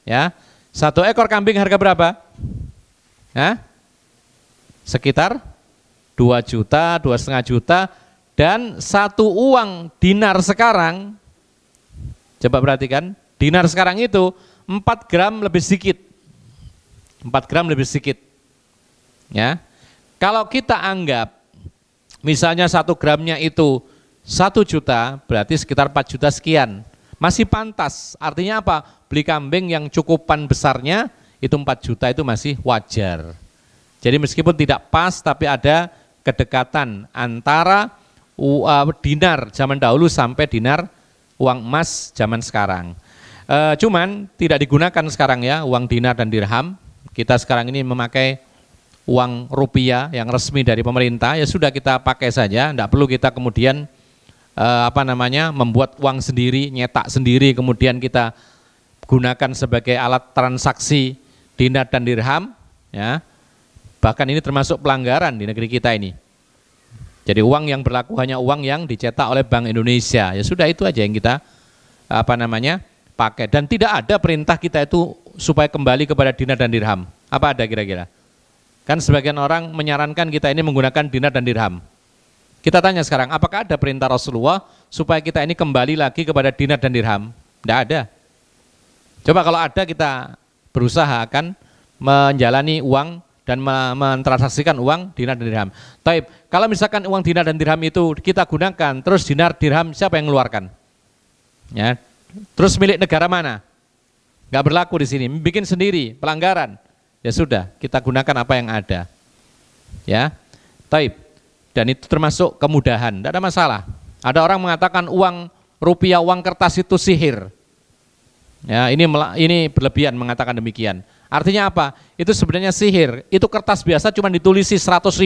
ya 1 ekor kambing harga berapa? Ya, sekitar 2 juta, 2,5 juta, dan 1 uang dinar sekarang, coba perhatikan. Dinar sekarang itu 4 gram lebih sedikit. 4 gram lebih sedikit. Ya. Kalau kita anggap misalnya 1 gramnya itu 1 juta, berarti sekitar 4 juta sekian. Masih pantas. Artinya apa? Beli kambing yang cukupan besarnya itu 4 juta itu masih wajar. Jadi meskipun tidak pas, tapi ada kedekatan antara dinar zaman dahulu sampai dinar uang emas zaman sekarang. Cuman tidak digunakan sekarang ya uang dinar dan dirham. Kita sekarang ini memakai uang rupiah yang resmi dari pemerintah, ya sudah kita pakai saja, tidak perlu kita kemudian membuat uang sendiri, nyetak sendiri, kemudian kita gunakan sebagai alat transaksi dinar dan dirham. Ya, bahkan ini termasuk pelanggaran di negeri kita ini. Jadi uang yang berlaku hanya uang yang dicetak oleh Bank Indonesia. Ya sudah, itu aja yang kita pakai, dan tidak ada perintah kita itu supaya kembali kepada dinar dan dirham. Apa ada kira-kira? Kan sebagian orang menyarankan kita ini menggunakan dinar dan dirham. Kita tanya sekarang, apakah ada perintah Rasulullah supaya kita ini kembali lagi kepada dinar dan dirham? Tidak ada. Coba kalau ada, kita berusaha akan menjalani uang dan mentransaksikan uang dinar dan dirham. Taib, kalau misalkan uang dinar dan dirham itu kita gunakan, terus dinar dirham siapa yang mengeluarkan? Ya, terus milik negara mana? Nggak berlaku di sini, bikin sendiri, pelanggaran. Ya sudah, kita gunakan apa yang ada. Ya, taib. Dan itu termasuk kemudahan, tidak ada masalah. Ada orang mengatakan uang rupiah, uang kertas itu sihir. Ya, ini berlebihan mengatakan demikian. Artinya apa? Itu sebenarnya sihir. Itu kertas biasa cuma ditulisi 100.000.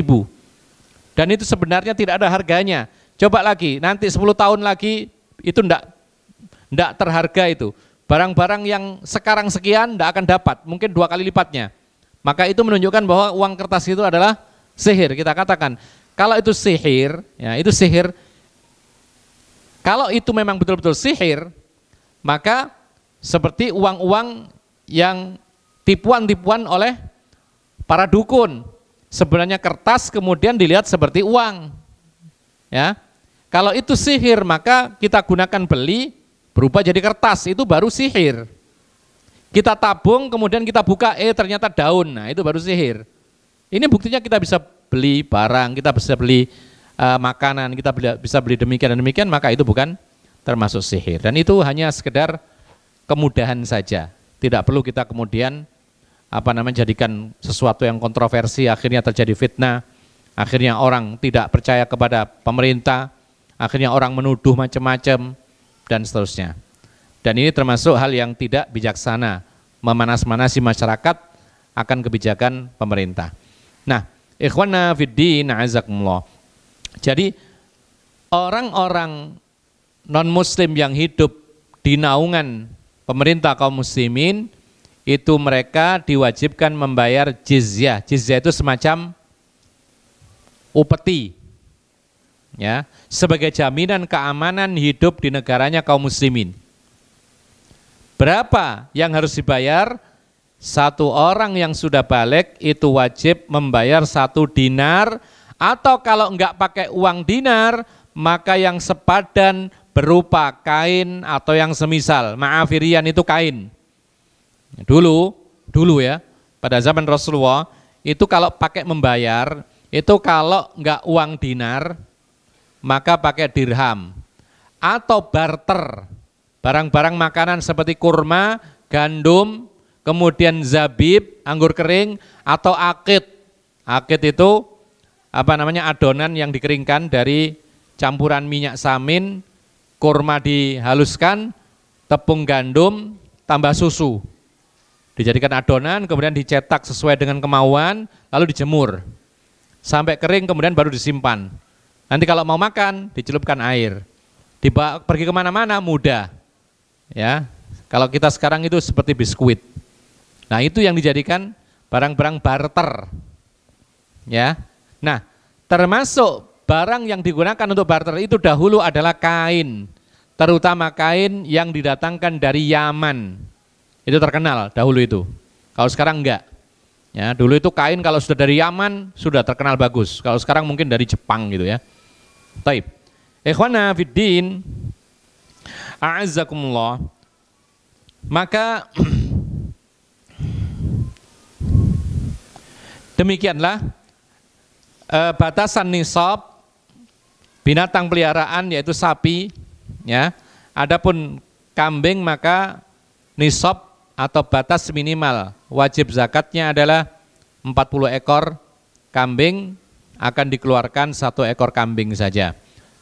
Dan itu sebenarnya tidak ada harganya. Coba lagi, nanti 10 tahun lagi itu enggak terharga itu. Barang-barang yang sekarang sekian enggak akan dapat, mungkin 2 kali lipatnya. Maka itu menunjukkan bahwa uang kertas itu adalah sihir. Kita katakan, kalau itu sihir, ya itu sihir. Kalau itu memang betul-betul sihir, maka seperti uang-uang yang tipuan-tipuan oleh para dukun. Sebenarnya kertas kemudian dilihat seperti uang. Ya. Kalau itu sihir, maka kita gunakan beli berubah jadi kertas, itu baru sihir. Kita tabung kemudian kita buka, ternyata daun. Nah, itu baru sihir. Ini buktinya kita bisa beli barang, kita bisa beli makanan, kita bisa beli demikian dan demikian, maka itu bukan termasuk sihir. Dan itu hanya sekedar kemudahan saja. Tidak perlu kita kemudian jadikan sesuatu yang kontroversi, akhirnya terjadi fitnah, akhirnya orang tidak percaya kepada pemerintah, akhirnya orang menuduh macam-macam dan seterusnya. Dan ini termasuk hal yang tidak bijaksana, memanas-manasi masyarakat akan kebijakan pemerintah. Nah, ikhwana fiddin azakumullah. Jadi orang-orang non-muslim yang hidup di naungan pemerintah kaum muslimin itu mereka diwajibkan membayar jizyah. Jizyah itu semacam upeti, ya, sebagai jaminan keamanan hidup di negaranya kaum muslimin. Berapa yang harus dibayar? Satu orang yang sudah balik itu wajib membayar 1 dinar, atau kalau enggak pakai uang dinar, maka yang sepadan berupa kain atau yang semisal. Ma'afirian itu kain. Dulu ya, pada zaman Rasulullah, itu kalau pakai membayar, itu kalau enggak uang dinar, maka pakai dirham. Atau barter, barang-barang makanan seperti kurma, gandum, kemudian zabib, anggur kering, atau akid. Akid itu adonan yang dikeringkan dari campuran minyak samin, kurma dihaluskan, tepung gandum, tambah susu. Dijadikan adonan, kemudian dicetak sesuai dengan kemauan, lalu dijemur. Sampai kering, kemudian baru disimpan. Nanti kalau mau makan, dicelupkan air. Pergi kemana-mana mudah. Ya, kalau kita sekarang itu seperti biskuit. Nah, itu yang dijadikan barang-barang barter. Ya. Nah, termasuk barang yang digunakan untuk barter itu dahulu adalah kain. Terutama kain yang didatangkan dari Yaman. Itu terkenal dahulu itu. Kalau sekarang enggak. Ya, dulu itu kain kalau sudah dari Yaman sudah terkenal bagus. Kalau sekarang mungkin dari Jepang gitu ya. Taib. Ikhwana fiddin, a'azzakumullah. Maka demikianlah batasan nisab binatang peliharaan yaitu sapi, ya. Adapun kambing maka nisab atau batas minimal wajib zakatnya adalah 40 ekor kambing, akan dikeluarkan 1 ekor kambing saja.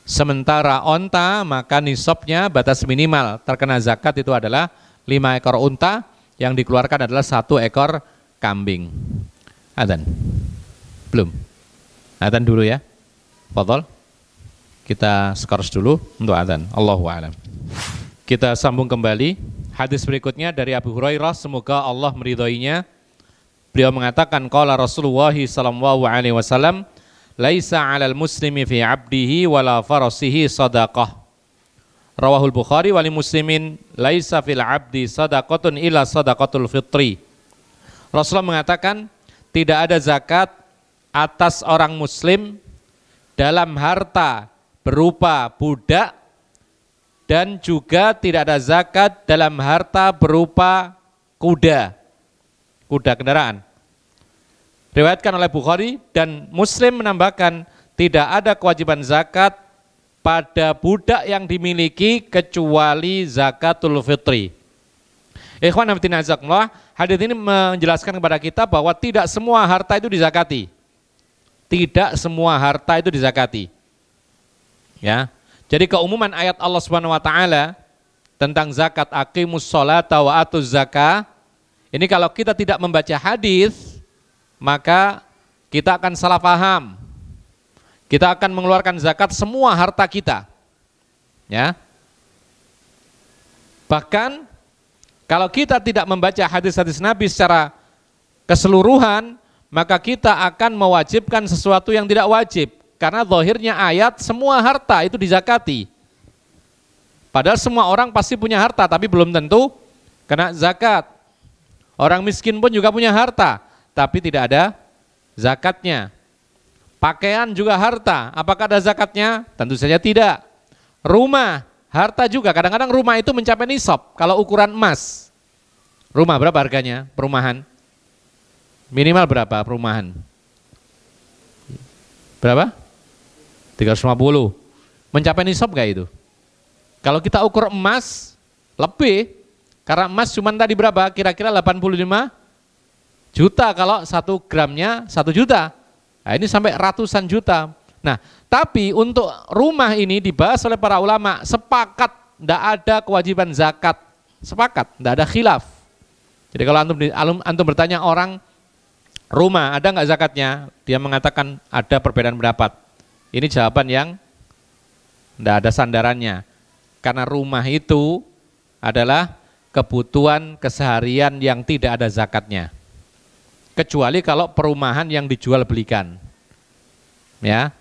Sementara onta maka nisabnya batas minimal terkena zakat itu adalah 5 ekor unta, yang dikeluarkan adalah 1 ekor kambing. Adzan? Belum? Adzan dulu ya. Fadhol. Kita skors dulu untuk adzan. Allahu a'lam. Kita sambung kembali. Hadis berikutnya dari Abu Hurairah, semoga Allah meridhoinya. Beliau mengatakan, qala Rasulullah sallallahu alaihi wasallam, laisa 'alal muslimi fi 'abdihi wala farasihi shadaqah. Rawahul Bukhari wali Muslimin, laisa fil 'abdi shadaqatun illa shadaqatul fitri. Rasulullah mengatakan, tidak ada zakat atas orang muslim dalam harta berupa budak, dan juga tidak ada zakat dalam harta berupa kuda kendaraan. Riwayatkan oleh Bukhari, dan Muslim menambahkan tidak ada kewajiban zakat pada budak yang dimiliki kecuali zakatul fitri. Ikhwan fillah azakumullah, hadis ini menjelaskan kepada kita bahwa tidak semua harta itu dizakati. Tidak semua harta itu dizakati. Ya. Jadi keumuman ayat Allah Subhanahu wa taala tentang zakat, aqimus sholata wa atuz zakah, ini kalau kita tidak membaca hadis, maka kita akan salah paham. Kita akan mengeluarkan zakat semua harta kita. Ya. Bahkan kalau kita tidak membaca hadis-hadis Nabi secara keseluruhan, maka kita akan mewajibkan sesuatu yang tidak wajib. Karena zahirnya ayat semua harta itu dizakati. Padahal semua orang pasti punya harta, tapi belum tentu kena zakat. Orang miskin pun juga punya harta, tapi tidak ada zakatnya. Pakaian juga harta, apakah ada zakatnya? Tentu saja tidak. Rumah, harta juga. Kadang-kadang rumah itu mencapai nisab kalau ukuran emas. Rumah berapa harganya? Perumahan? Minimal berapa perumahan? Berapa? 350. Mencapai nisab gak itu? Kalau kita ukur emas, lebih. Karena emas cuma tadi berapa? Kira-kira 85 juta kalau 1 gramnya 1 juta. Nah, ini sampai ratusan juta. Nah, tapi untuk rumah ini dibahas oleh para ulama, sepakat tidak ada kewajiban zakat sepakat, tidak ada khilaf. Jadi kalau antum bertanya orang rumah ada nggak zakatnya, dia mengatakan ada perbedaan pendapat. Ini jawaban yang tidak ada sandarannya. Karena rumah itu adalah kebutuhan keseharian yang tidak ada zakatnya. Kecuali kalau perumahan yang dijual belikan. Ya.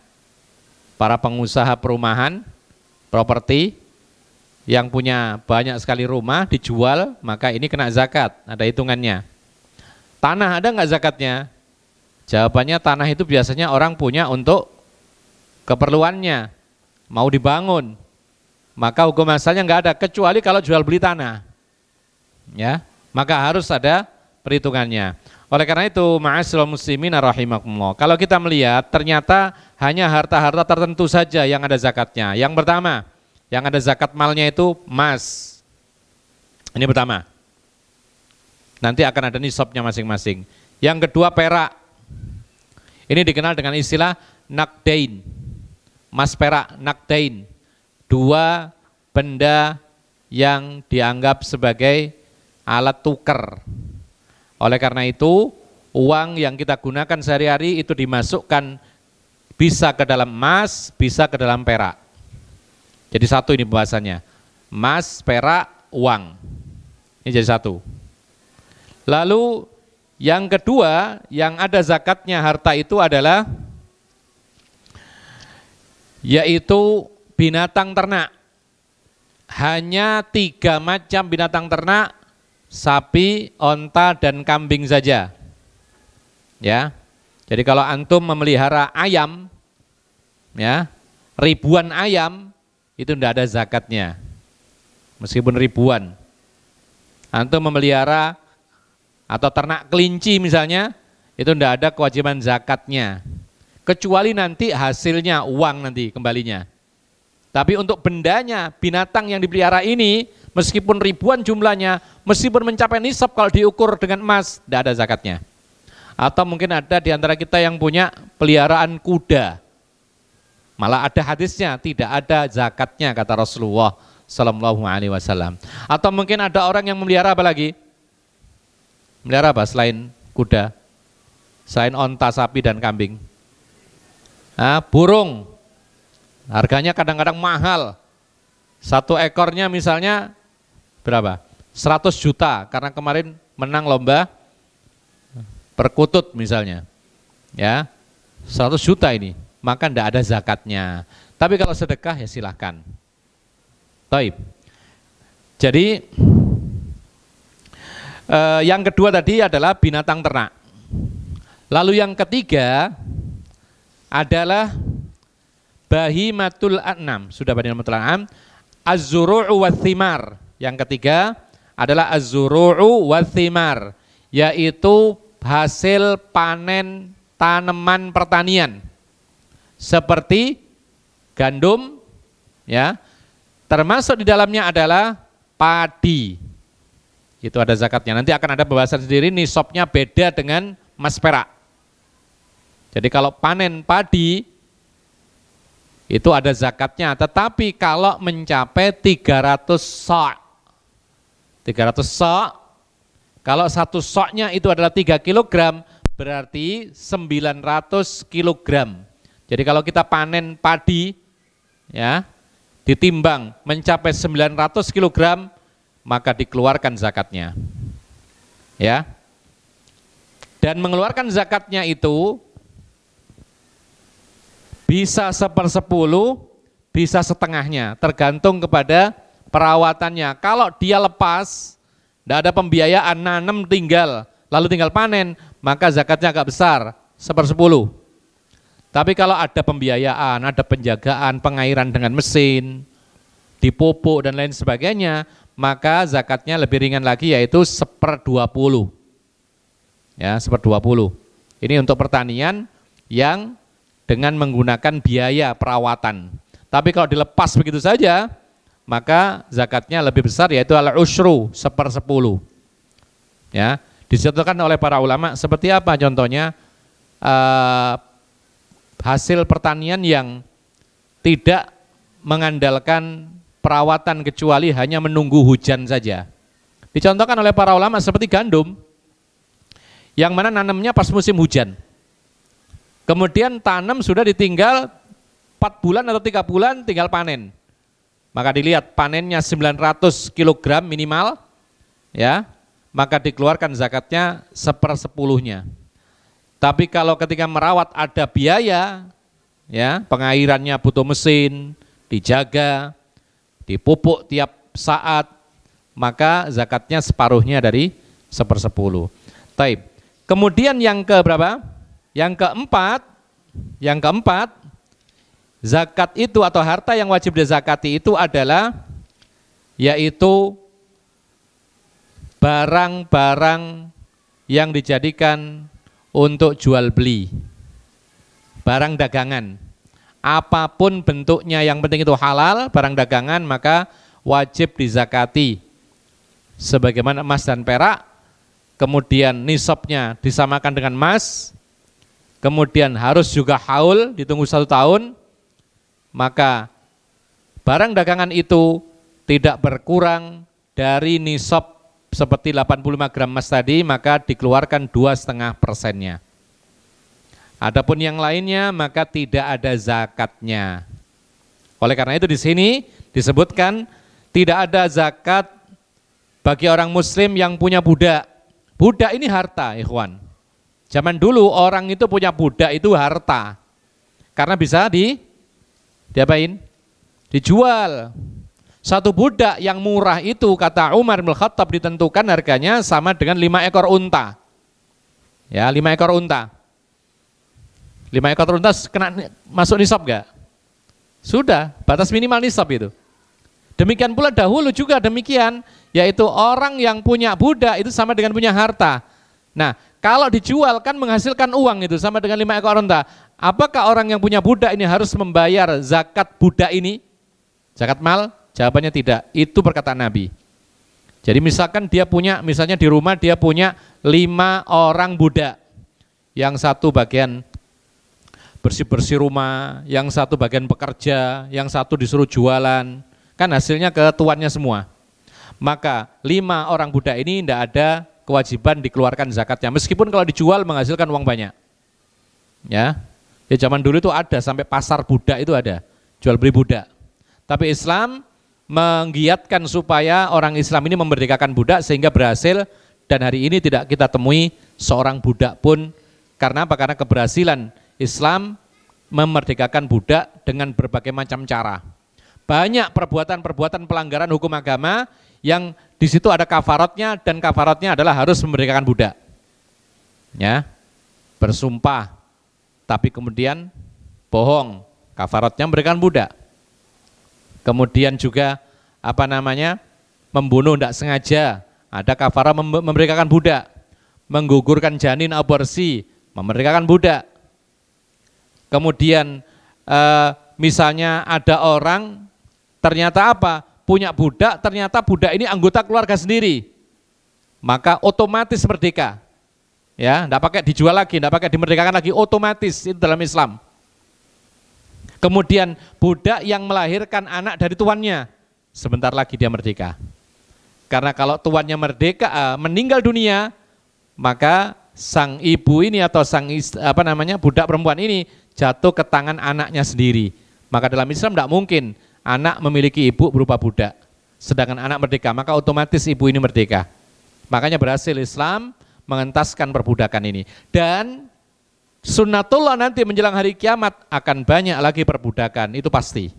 Para pengusaha perumahan, properti yang punya banyak sekali rumah dijual, maka ini kena zakat, ada hitungannya. Tanah ada nggak zakatnya? Jawabannya tanah itu biasanya orang punya untuk keperluannya, mau dibangun. Maka hukum asalnya nggak ada, kecuali kalau jual beli tanah, ya, maka harus ada perhitungannya. Oleh karena itu, ma'asyiral muslimin rahimakumullah, kalau kita melihat ternyata hanya harta-harta tertentu saja yang ada zakatnya. Yang pertama, yang ada zakat malnya itu emas. Ini pertama. Nanti akan ada nisabnya masing-masing. Yang kedua perak. Ini dikenal dengan istilah nakdain. Emas perak, nakdain. Dua benda yang dianggap sebagai alat tukar. Oleh karena itu, uang yang kita gunakan sehari-hari itu dimasukkan bisa ke dalam emas, bisa ke dalam perak. Jadi satu ini pembahasannya. Emas, perak, uang. Ini jadi satu. Lalu yang kedua, yang ada zakatnya harta itu adalah yaitu binatang ternak. Hanya 3 macam binatang ternak, sapi, onta, dan kambing saja. Ya. Jadi kalau antum memelihara ayam, ya, ribuan ayam, itu tidak ada zakatnya. Meskipun ribuan. Antum memelihara atau ternak kelinci misalnya, itu tidak ada kewajiban zakatnya. Kecuali nanti hasilnya uang nanti kembalinya. Tapi untuk bendanya, binatang yang dipelihara ini, meskipun ribuan jumlahnya, meskipun mencapai nisab kalau diukur dengan emas, tidak ada zakatnya. Atau mungkin ada di antara kita yang punya peliharaan kuda. Malah ada hadisnya, tidak ada zakatnya kata Rasulullah Sallallahu Alaihi Wasallam. Atau mungkin ada orang yang memelihara apa lagi? Memelihara apa selain kuda? Selain onta, sapi, dan kambing? Burung. Harganya kadang-kadang mahal. 1 ekornya misalnya berapa? 100 juta karena kemarin menang lomba perkutut misalnya. Ya. 100 juta ini, maka tidak ada zakatnya. Tapi kalau sedekah ya silahkan. Taib. Jadi yang kedua tadi adalah binatang ternak. Lalu yang ketiga adalah bahimatul an'am. Sudah bahimatul an'am. Az-zuru'u wathimar. Yang ketiga adalah az-zuru'u wathimar, yaitu hasil panen tanaman pertanian. Seperti gandum, ya. Termasuk di dalamnya adalah padi. Itu ada zakatnya. Nanti akan ada pembahasan sendiri, nisabnya beda dengan emas perak. Jadi kalau panen padi itu ada zakatnya, tetapi kalau mencapai 300 sa'. 300 sa', kalau 1 sa'-nya itu adalah 3 kg, berarti 900 kg. Jadi kalau kita panen padi, ya, ditimbang mencapai 900 kg, maka dikeluarkan zakatnya. Ya. Dan mengeluarkan zakatnya itu bisa 1/10, bisa setengahnya, tergantung kepada perawatannya. Kalau dia lepas, tidak ada pembiayaan, nanam tinggal, lalu tinggal panen, maka zakatnya agak besar, 1/10. Tapi kalau ada pembiayaan, ada penjagaan, pengairan dengan mesin, dipupuk dan lain sebagainya, maka zakatnya lebih ringan lagi, yaitu 1/20. Ya, 1/20. Ini untuk pertanian yang dengan menggunakan biaya perawatan. Tapi kalau dilepas begitu saja, maka zakatnya lebih besar, yaitu al-usyru, 1/10. Ya, disebutkan oleh para ulama seperti apa contohnya? Hasil pertanian yang tidak mengandalkan perawatan kecuali hanya menunggu hujan saja. Dicontohkan oleh para ulama seperti gandum, yang mana nanamnya pas musim hujan. Kemudian tanam sudah ditinggal 4 bulan atau 3 bulan tinggal panen. Maka dilihat panennya 900 kg minimal, ya, maka dikeluarkan zakatnya 1/10-nya. Tapi kalau ketika merawat ada biaya, ya, pengairannya butuh mesin, dijaga, dipupuk tiap saat, maka zakatnya separuhnya dari 1/10. Taib. Kemudian yang ke berapa? Yang keempat, zakat itu atau harta yang wajib dizakati itu adalah yaitu barang-barang yang dijadikan untuk jual beli, barang dagangan. Apapun bentuknya yang penting itu halal, barang dagangan, maka wajib dizakati. Sebagaimana emas dan perak, kemudian nisabnya disamakan dengan emas, kemudian harus juga haul, ditunggu 1 tahun, maka barang dagangan itu tidak berkurang dari nisab seperti 85 gram emas tadi, maka dikeluarkan 2,5%-nya. Adapun yang lainnya maka tidak ada zakatnya. Oleh karena itu di sini disebutkan tidak ada zakat bagi orang muslim yang punya budak. Budak ini harta, ikhwan. Zaman dulu orang itu punya budak itu harta. Karena bisa diapain? Dijual. Satu budak yang murah itu kata Umar bin Khattab ditentukan harganya sama dengan 5 ekor unta. Ya, 5 ekor unta. 5 ekor unta kena masuk nisab enggak? Sudah, batas minimal nisab itu. Demikian pula dahulu juga demikian, yaitu orang yang punya budak itu sama dengan punya harta. Nah, kalau dijual kan menghasilkan uang itu sama dengan 5 ekor unta. Apakah orang yang punya budak ini harus membayar zakat budak ini? Zakat mal? Jawabannya tidak. Itu perkataan Nabi. Jadi misalkan dia punya, misalnya di rumah dia punya 5 orang budak. Yang satu bagian bersih-bersih rumah, yang satu bagian pekerja, yang satu disuruh jualan, kan hasilnya ke tuannya semua. Maka 5 orang budak ini tidak ada kewajiban dikeluarkan zakatnya, meskipun kalau dijual menghasilkan uang banyak. Ya zaman dulu itu ada, sampai pasar budak itu ada, jual beli budak. Tapi Islam menggiatkan supaya orang Islam ini memerdekakan budak sehingga berhasil, dan hari ini tidak kita temui seorang budak pun. Karena apa? Karena keberhasilan Islam memerdekakan budak dengan berbagai macam cara. Banyak perbuatan-perbuatan pelanggaran hukum agama yang di situ ada kafaratnya, dan kafaratnya adalah harus memerdekakan budak. Ya, bersumpah tapi kemudian bohong, kafaratnya memerdekakan budak. Kemudian juga membunuh tidak sengaja, ada kafarat memerdekakan budak. Menggugurkan janin, aborsi, memerdekakan budak. Kemudian misalnya ada orang ternyata punya budak, ternyata budak ini anggota keluarga sendiri, maka otomatis merdeka. Ya, tidak pakai dijual lagi, tidak pakai dimerdekakan lagi, otomatis itu dalam Islam. Kemudian budak yang melahirkan anak dari tuannya, sebentar lagi dia merdeka. Karena kalau tuannya meninggal dunia, maka sang ibu ini atau budak perempuan ini jatuh ke tangan anaknya sendiri. Maka dalam Islam tidak mungkin anak memiliki ibu berupa budak, sedangkan anak merdeka, maka otomatis ibu ini merdeka. Makanya berhasil Islam mengentaskan perbudakan ini. Dan sunnatullah nanti menjelang hari kiamat akan banyak lagi perbudakan, itu pasti.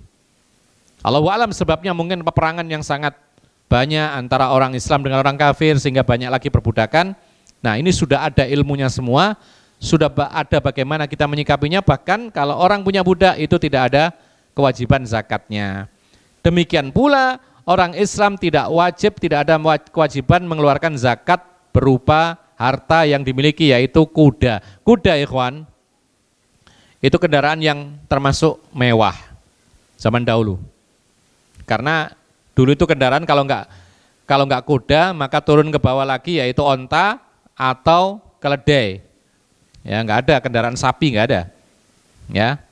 Allahu a'lam sebabnya mungkin peperangan yang sangat banyak antara orang Islam dengan orang kafir sehingga banyak lagi perbudakan. Nah, ini sudah ada ilmunya semua, sudah ada bagaimana kita menyikapinya, bahkan kalau orang punya budak itu tidak ada kewajiban zakatnya. Demikian pula orang Islam tidak ada kewajiban mengeluarkan zakat berupa harta yang dimiliki, yaitu kuda. Kuda, ikhwan, itu kendaraan yang termasuk mewah zaman dahulu. Karena dulu itu kendaraan kalau nggak kuda maka turun ke bawah lagi, yaitu onta atau keledai. Ya, nggak ada kendaraan sapi, nggak ada. Ya.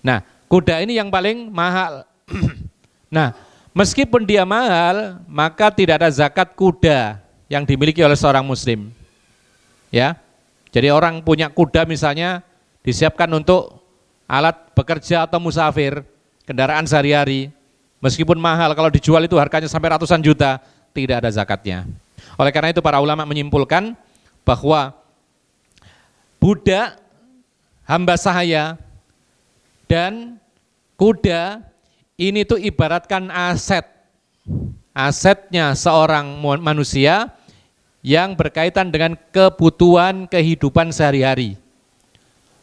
Nah, kuda ini yang paling mahal. Nah, Meskipun dia mahal, maka tidak ada zakat kuda yang dimiliki oleh seorang muslim. Ya. Jadi orang punya kuda misalnya disiapkan untuk alat bekerja atau musafir, kendaraan sehari-hari. Meskipun mahal, kalau dijual itu harganya sampai ratusan juta, tidak ada zakatnya. Oleh karena itu para ulama menyimpulkan bahwa budak, hamba sahaya, dan kuda ini tuh ibaratkan asetnya seorang manusia yang berkaitan dengan kebutuhan kehidupan sehari-hari.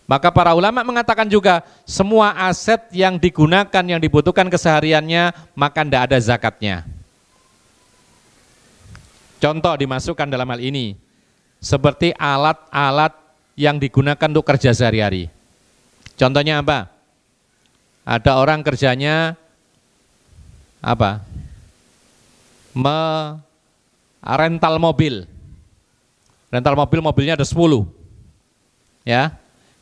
Maka para ulama mengatakan juga semua aset yang digunakan, yang dibutuhkan kesehariannya, maka tidak ada zakatnya. Contoh dimasukkan dalam hal ini, seperti alat-alat yang digunakan untuk kerja sehari-hari. Contohnya apa? Ada orang kerjanya apa? Rental mobil. Rental mobil, mobilnya ada 10. Ya.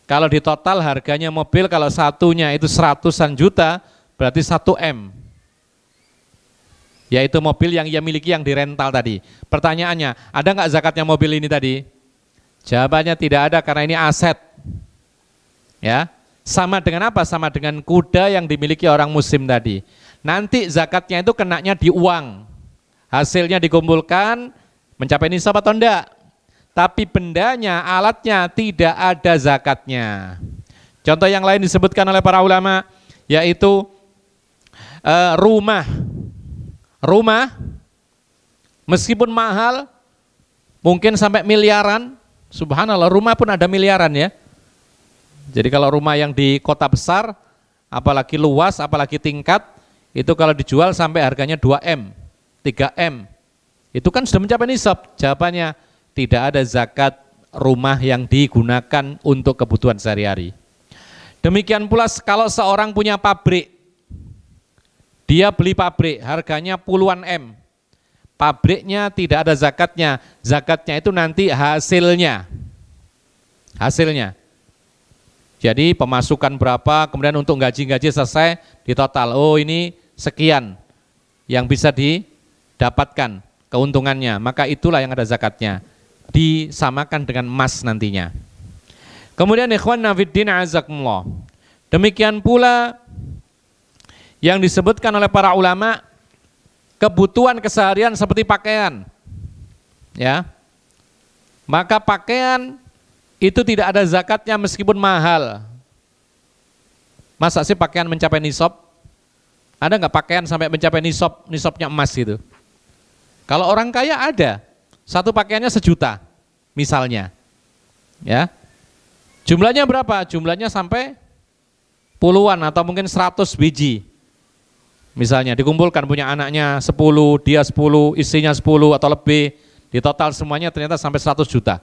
Kalau di total harganya mobil kalau satunya itu 100-an juta, berarti 1 M. Yaitu mobil yang ia miliki yang dirental tadi. Pertanyaannya, ada nggak zakatnya mobil ini tadi? Jawabannya tidak ada karena ini aset. Ya. Sama dengan apa? Sama dengan kuda yang dimiliki orang muslim tadi. Nanti zakatnya itu kenanya di uang. Hasilnya dikumpulkan, mencapai nisab atau enggak. Tapi bendanya, alatnya tidak ada zakatnya. Contoh yang lain disebutkan oleh para ulama, yaitu rumah. Rumah, meskipun mahal, mungkin sampai miliaran, subhanallah rumah pun ada miliaran ya. Jadi kalau rumah yang di kota besar, apalagi luas, apalagi tingkat, itu kalau dijual sampai harganya 2 M, 3 M, itu kan sudah mencapai nisab. Jawabannya, tidak ada zakat rumah yang digunakan untuk kebutuhan sehari-hari. Demikian pula kalau seorang punya pabrik, dia beli pabrik, harganya puluhan M, pabriknya tidak ada zakatnya, zakatnya itu nanti hasilnya. Jadi pemasukan berapa, kemudian untuk gaji-gaji selesai, di total, oh ini sekian yang bisa didapatkan keuntungannya, maka itulah yang ada zakatnya. Disamakan dengan emas nantinya. Kemudian ikhwan fiddin azakumullah. Demikian pula yang disebutkan oleh para ulama, kebutuhan keseharian seperti pakaian. Ya. Maka pakaian itu tidak ada zakatnya meskipun mahal. Masa sih pakaian mencapai nisab? Ada nggak pakaian sampai mencapai nisabnya emas gitu? Kalau orang kaya ada. Satu pakaiannya 1 juta misalnya. Ya. Jumlahnya berapa? Jumlahnya sampai puluhan atau mungkin 100 biji. Misalnya dikumpulkan punya anaknya 10, dia 10, istrinya 10 atau lebih. Di total semuanya ternyata sampai 100 juta.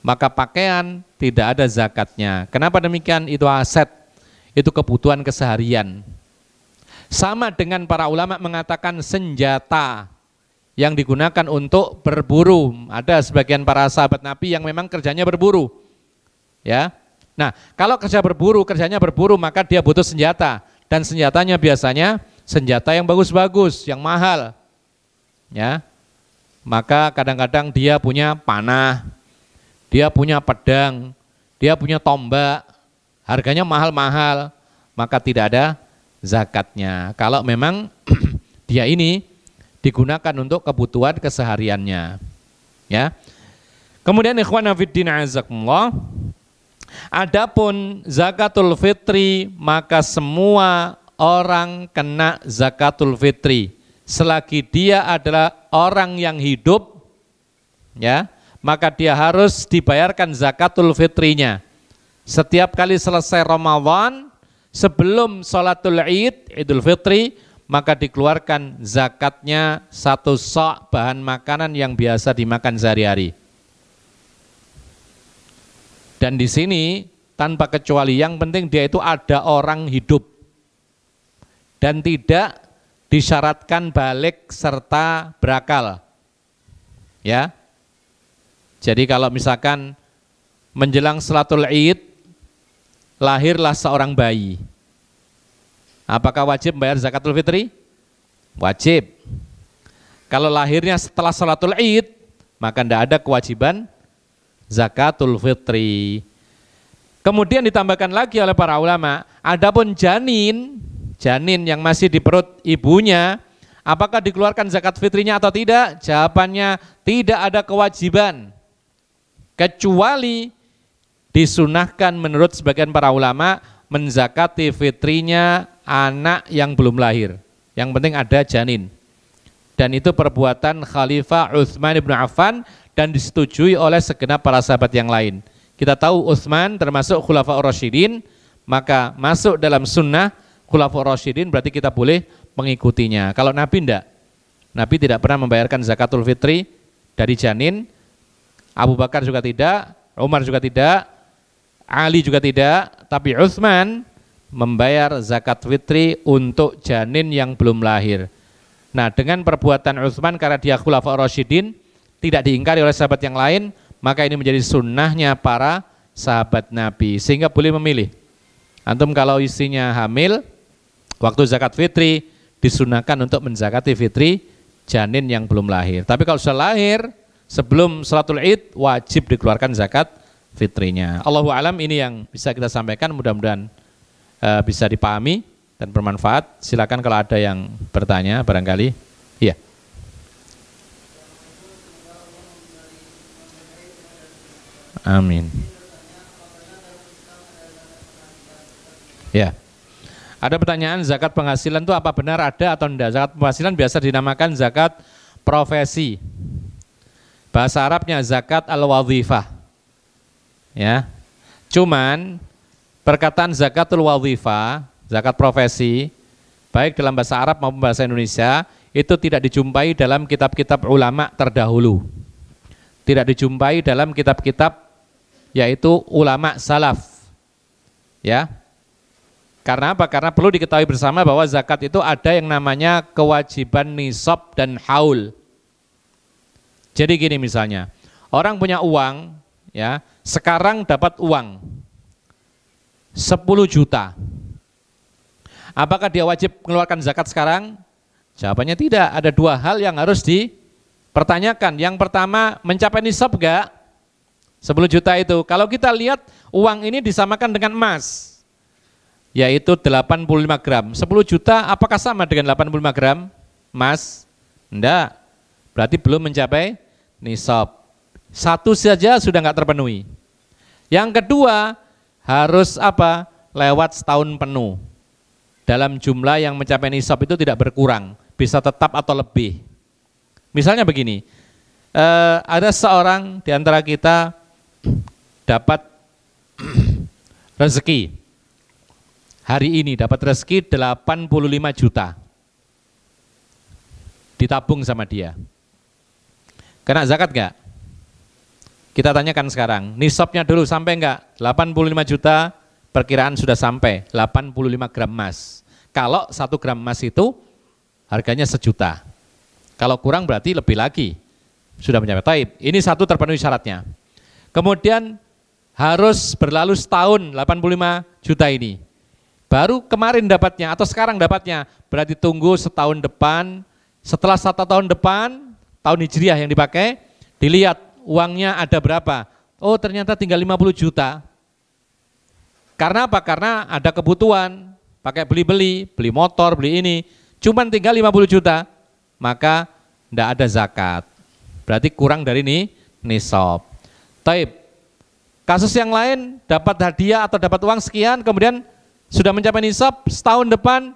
Maka pakaian tidak ada zakatnya. Kenapa demikian? Itu aset, itu kebutuhan keseharian. Sama dengan para ulama mengatakan senjata yang digunakan untuk berburu. Ada sebagian para sahabat Nabi yang memang kerjanya berburu. Ya. Nah, kalau kerjanya berburu, maka dia butuh senjata, dan senjatanya biasanya senjata yang bagus-bagus, yang mahal. Ya. Maka kadang-kadang dia punya panah, dia punya pedang, dia punya tombak, harganya mahal-mahal, maka tidak ada zakatnya. Kalau memang dia ini digunakan untuk kebutuhan kesehariannya. Ya. Kemudian ikhwan fiddin azakumullah, adapun zakatul fitri, maka semua orang kena zakatul fitri selagi dia adalah orang yang hidup, ya, maka dia harus dibayarkan zakatul fitrinya. Setiap kali selesai Ramadan, sebelum sholatul Id, Idul Fitri, maka dikeluarkan zakatnya 1 sa' bahan makanan yang biasa dimakan sehari-hari. Dan di sini tanpa kecuali yang penting dia itu ada orang hidup dan tidak disyaratkan balik serta berakal. Ya. Jadi kalau misalkan menjelang sholatul Id lahirlah seorang bayi, apakah wajib membayar zakatul fitri? wajib. Kalau lahirnya setelah sholatul id, maka tidak ada kewajiban zakatul fitri. Kemudian ditambahkan lagi oleh para ulama, adapun janin yang masih di perut ibunya, apakah dikeluarkan zakat fitrinya atau tidak? Jawabannya tidak ada kewajiban, kecuali disunahkan menurut sebagian para ulama menzakati fitrinya anak yang belum lahir. Yang penting ada janin. Dan itu perbuatan Khalifah Utsman bin Affan dan disetujui oleh segenap para sahabat yang lain. Kita tahu Utsman termasuk Khulafaur Rasyidin, maka masuk dalam sunnah Khulafaur Rasyidin berarti kita boleh mengikutinya. Kalau Nabi tidak. Nabi tidak pernah membayarkan zakatul fitri dari janin, Abu Bakar juga tidak, Umar juga tidak, Ali juga tidak, tapi Utsman membayar zakat fitri untuk janin yang belum lahir. Nah, dengan perbuatan Utsman karena dia Khulafaur Rasyidin tidak diingkari oleh sahabat yang lain, maka ini menjadi sunnahnya para sahabat Nabi, sehingga boleh memilih. Antum kalau istrinya hamil, waktu zakat fitri disunahkan untuk menzakati fitri janin yang belum lahir. Tapi kalau sudah lahir sebelum sholatul id, wajib dikeluarkan zakat fitrinya. Allahu alam, ini yang bisa kita sampaikan, mudah-mudahan bisa dipahami dan bermanfaat. Silakan kalau ada yang bertanya barangkali. Iya. Amin. Ya. Ada pertanyaan, zakat penghasilan itu apa benar ada atau tidak? Zakat penghasilan biasa dinamakan zakat profesi. Bahasa Arabnya zakat al-wadhifah. Ya. Cuman perkataan zakatul wadhifah, zakat profesi, baik dalam bahasa Arab maupun bahasa Indonesia, itu tidak dijumpai dalam kitab-kitab ulama terdahulu. Tidak dijumpai dalam kitab-kitab yaitu ulama salaf. Ya. Karena apa? Karena perlu diketahui bersama bahwa zakat itu ada yang namanya kewajiban nisab dan haul. Jadi gini misalnya, orang punya uang, ya, sekarang dapat uang 10 juta. Apakah dia wajib mengeluarkan zakat sekarang? Jawabannya tidak. Ada dua hal yang harus dipertanyakan. Yang pertama, mencapai nisab enggak? 10 juta itu. Kalau kita lihat uang ini disamakan dengan emas, yaitu 85 gram. 10 juta apakah sama dengan 85 gram emas? Enggak. Berarti belum mencapai nisab. Satu saja sudah enggak terpenuhi. Yang kedua, harus apa? Lewat setahun penuh. Dalam jumlah yang mencapai nisab itu tidak berkurang, bisa tetap atau lebih. Misalnya begini, ada seorang di antara kita dapat rezeki. Hari ini dapat rezeki 85 juta. Ditabung sama dia. Kena zakat enggak? Kita tanyakan sekarang, nisabnya dulu sampai enggak? 85 juta perkiraan sudah sampai 85 gram emas. Kalau 1 gram emas itu harganya 1 juta. Kalau kurang berarti lebih lagi. Sudah mencapai. Taib. Ini satu terpenuhi syaratnya. Kemudian harus berlalu setahun 85 juta ini. Baru kemarin dapatnya atau sekarang dapatnya. Berarti tunggu setahun depan. Setelah 1 tahun depan, tahun Hijriah yang dipakai, dilihat uangnya ada berapa. Oh ternyata tinggal 50 juta. Karena apa? Karena ada kebutuhan. Pakai beli-beli, beli motor, beli ini. Cuman tinggal 50 juta. Maka tidak ada zakat. Berarti kurang dari ini nisab. Taib. Kasus yang lain dapat hadiah atau dapat uang sekian, kemudian sudah mencapai nisab, setahun depan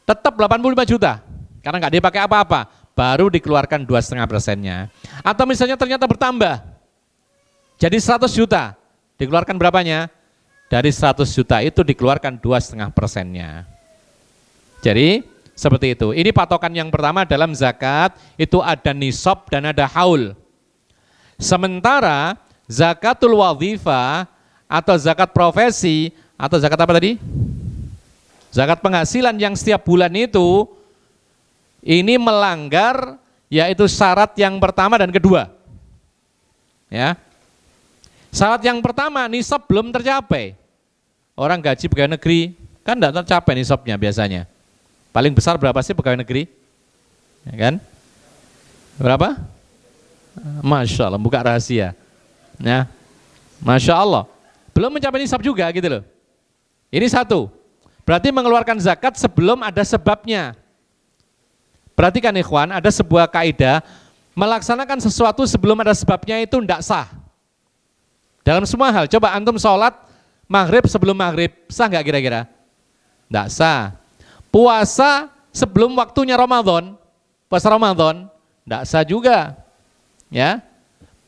tetap 85 juta. Karena nggak dipakai apa-apa, baru dikeluarkan 2,5%-nya. Atau misalnya ternyata bertambah, jadi 100 juta, dikeluarkan berapanya? Dari 100 juta itu dikeluarkan 2,5%-nya. Jadi seperti itu. Ini patokan yang pertama dalam zakat, itu ada nisab dan ada haul. Sementara zakatul wadhifah atau zakat profesi atau zakat apa tadi? Zakat penghasilan yang setiap bulan itu ini melanggar yaitu syarat yang pertama dan kedua. Ya. Syarat yang pertama nisab belum tercapai. Orang gaji pegawai negeri kan tidak tercapai nisabnya biasanya. Paling besar berapa sih pegawai negeri? Ya kan? Berapa? Masya Allah, buka rahasia. Ya. Masya Allah. Belum mencapai nisab juga gitu loh. Ini satu. Berarti mengeluarkan zakat sebelum ada sebabnya. Perhatikan ikhwan, ada sebuah kaidah, melaksanakan sesuatu sebelum ada sebabnya itu tidak sah. Dalam semua hal, coba antum sholat maghrib sebelum maghrib, sah nggak kira-kira? Tidak sah. Puasa sebelum waktunya Ramadan, puasa Ramadan, tidak sah juga. Ya,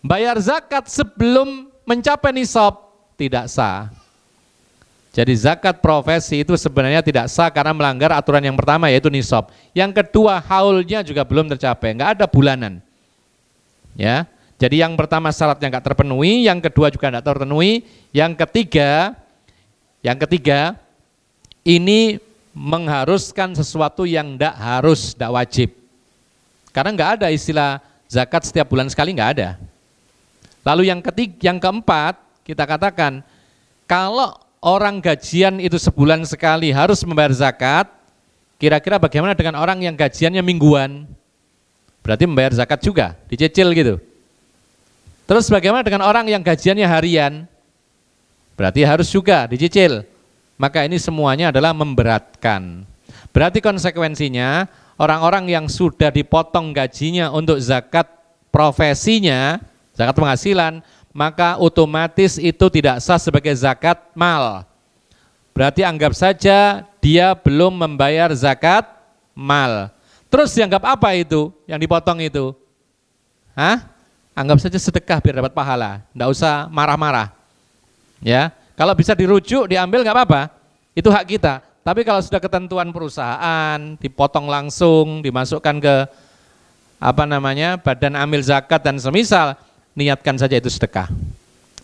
bayar zakat sebelum mencapai nisab, tidak sah. Jadi zakat profesi itu sebenarnya tidak sah karena melanggar aturan yang pertama yaitu nisab. Yang kedua haulnya juga belum tercapai, nggak ada bulanan. Ya, jadi yang pertama syaratnya nggak terpenuhi, yang kedua juga nggak terpenuhi, yang ketiga ini mengharuskan sesuatu yang nggak harus, nggak wajib. Karena nggak ada istilah zakat setiap bulan sekali, nggak ada. Lalu yang keempat kita katakan kalau orang gajian itu sebulan sekali harus membayar zakat, kira-kira bagaimana dengan orang yang gajiannya mingguan? Berarti membayar zakat juga, dicicil gitu. Terus bagaimana dengan orang yang gajiannya harian? Berarti harus juga dicicil. Maka ini semuanya adalah memberatkan. Berarti konsekuensinya orang-orang yang sudah dipotong gajinya untuk zakat profesinya, zakat penghasilan, maka otomatis itu tidak sah sebagai zakat mal. Berarti anggap saja dia belum membayar zakat mal. Terus dianggap apa itu yang dipotong itu? Anggap saja sedekah biar dapat pahala, enggak usah marah-marah. Ya, kalau bisa dirujuk, diambil nggak apa-apa, itu hak kita. Tapi kalau sudah ketentuan perusahaan, dipotong langsung, dimasukkan ke badan amil zakat dan semisal, niatkan saja itu sedekah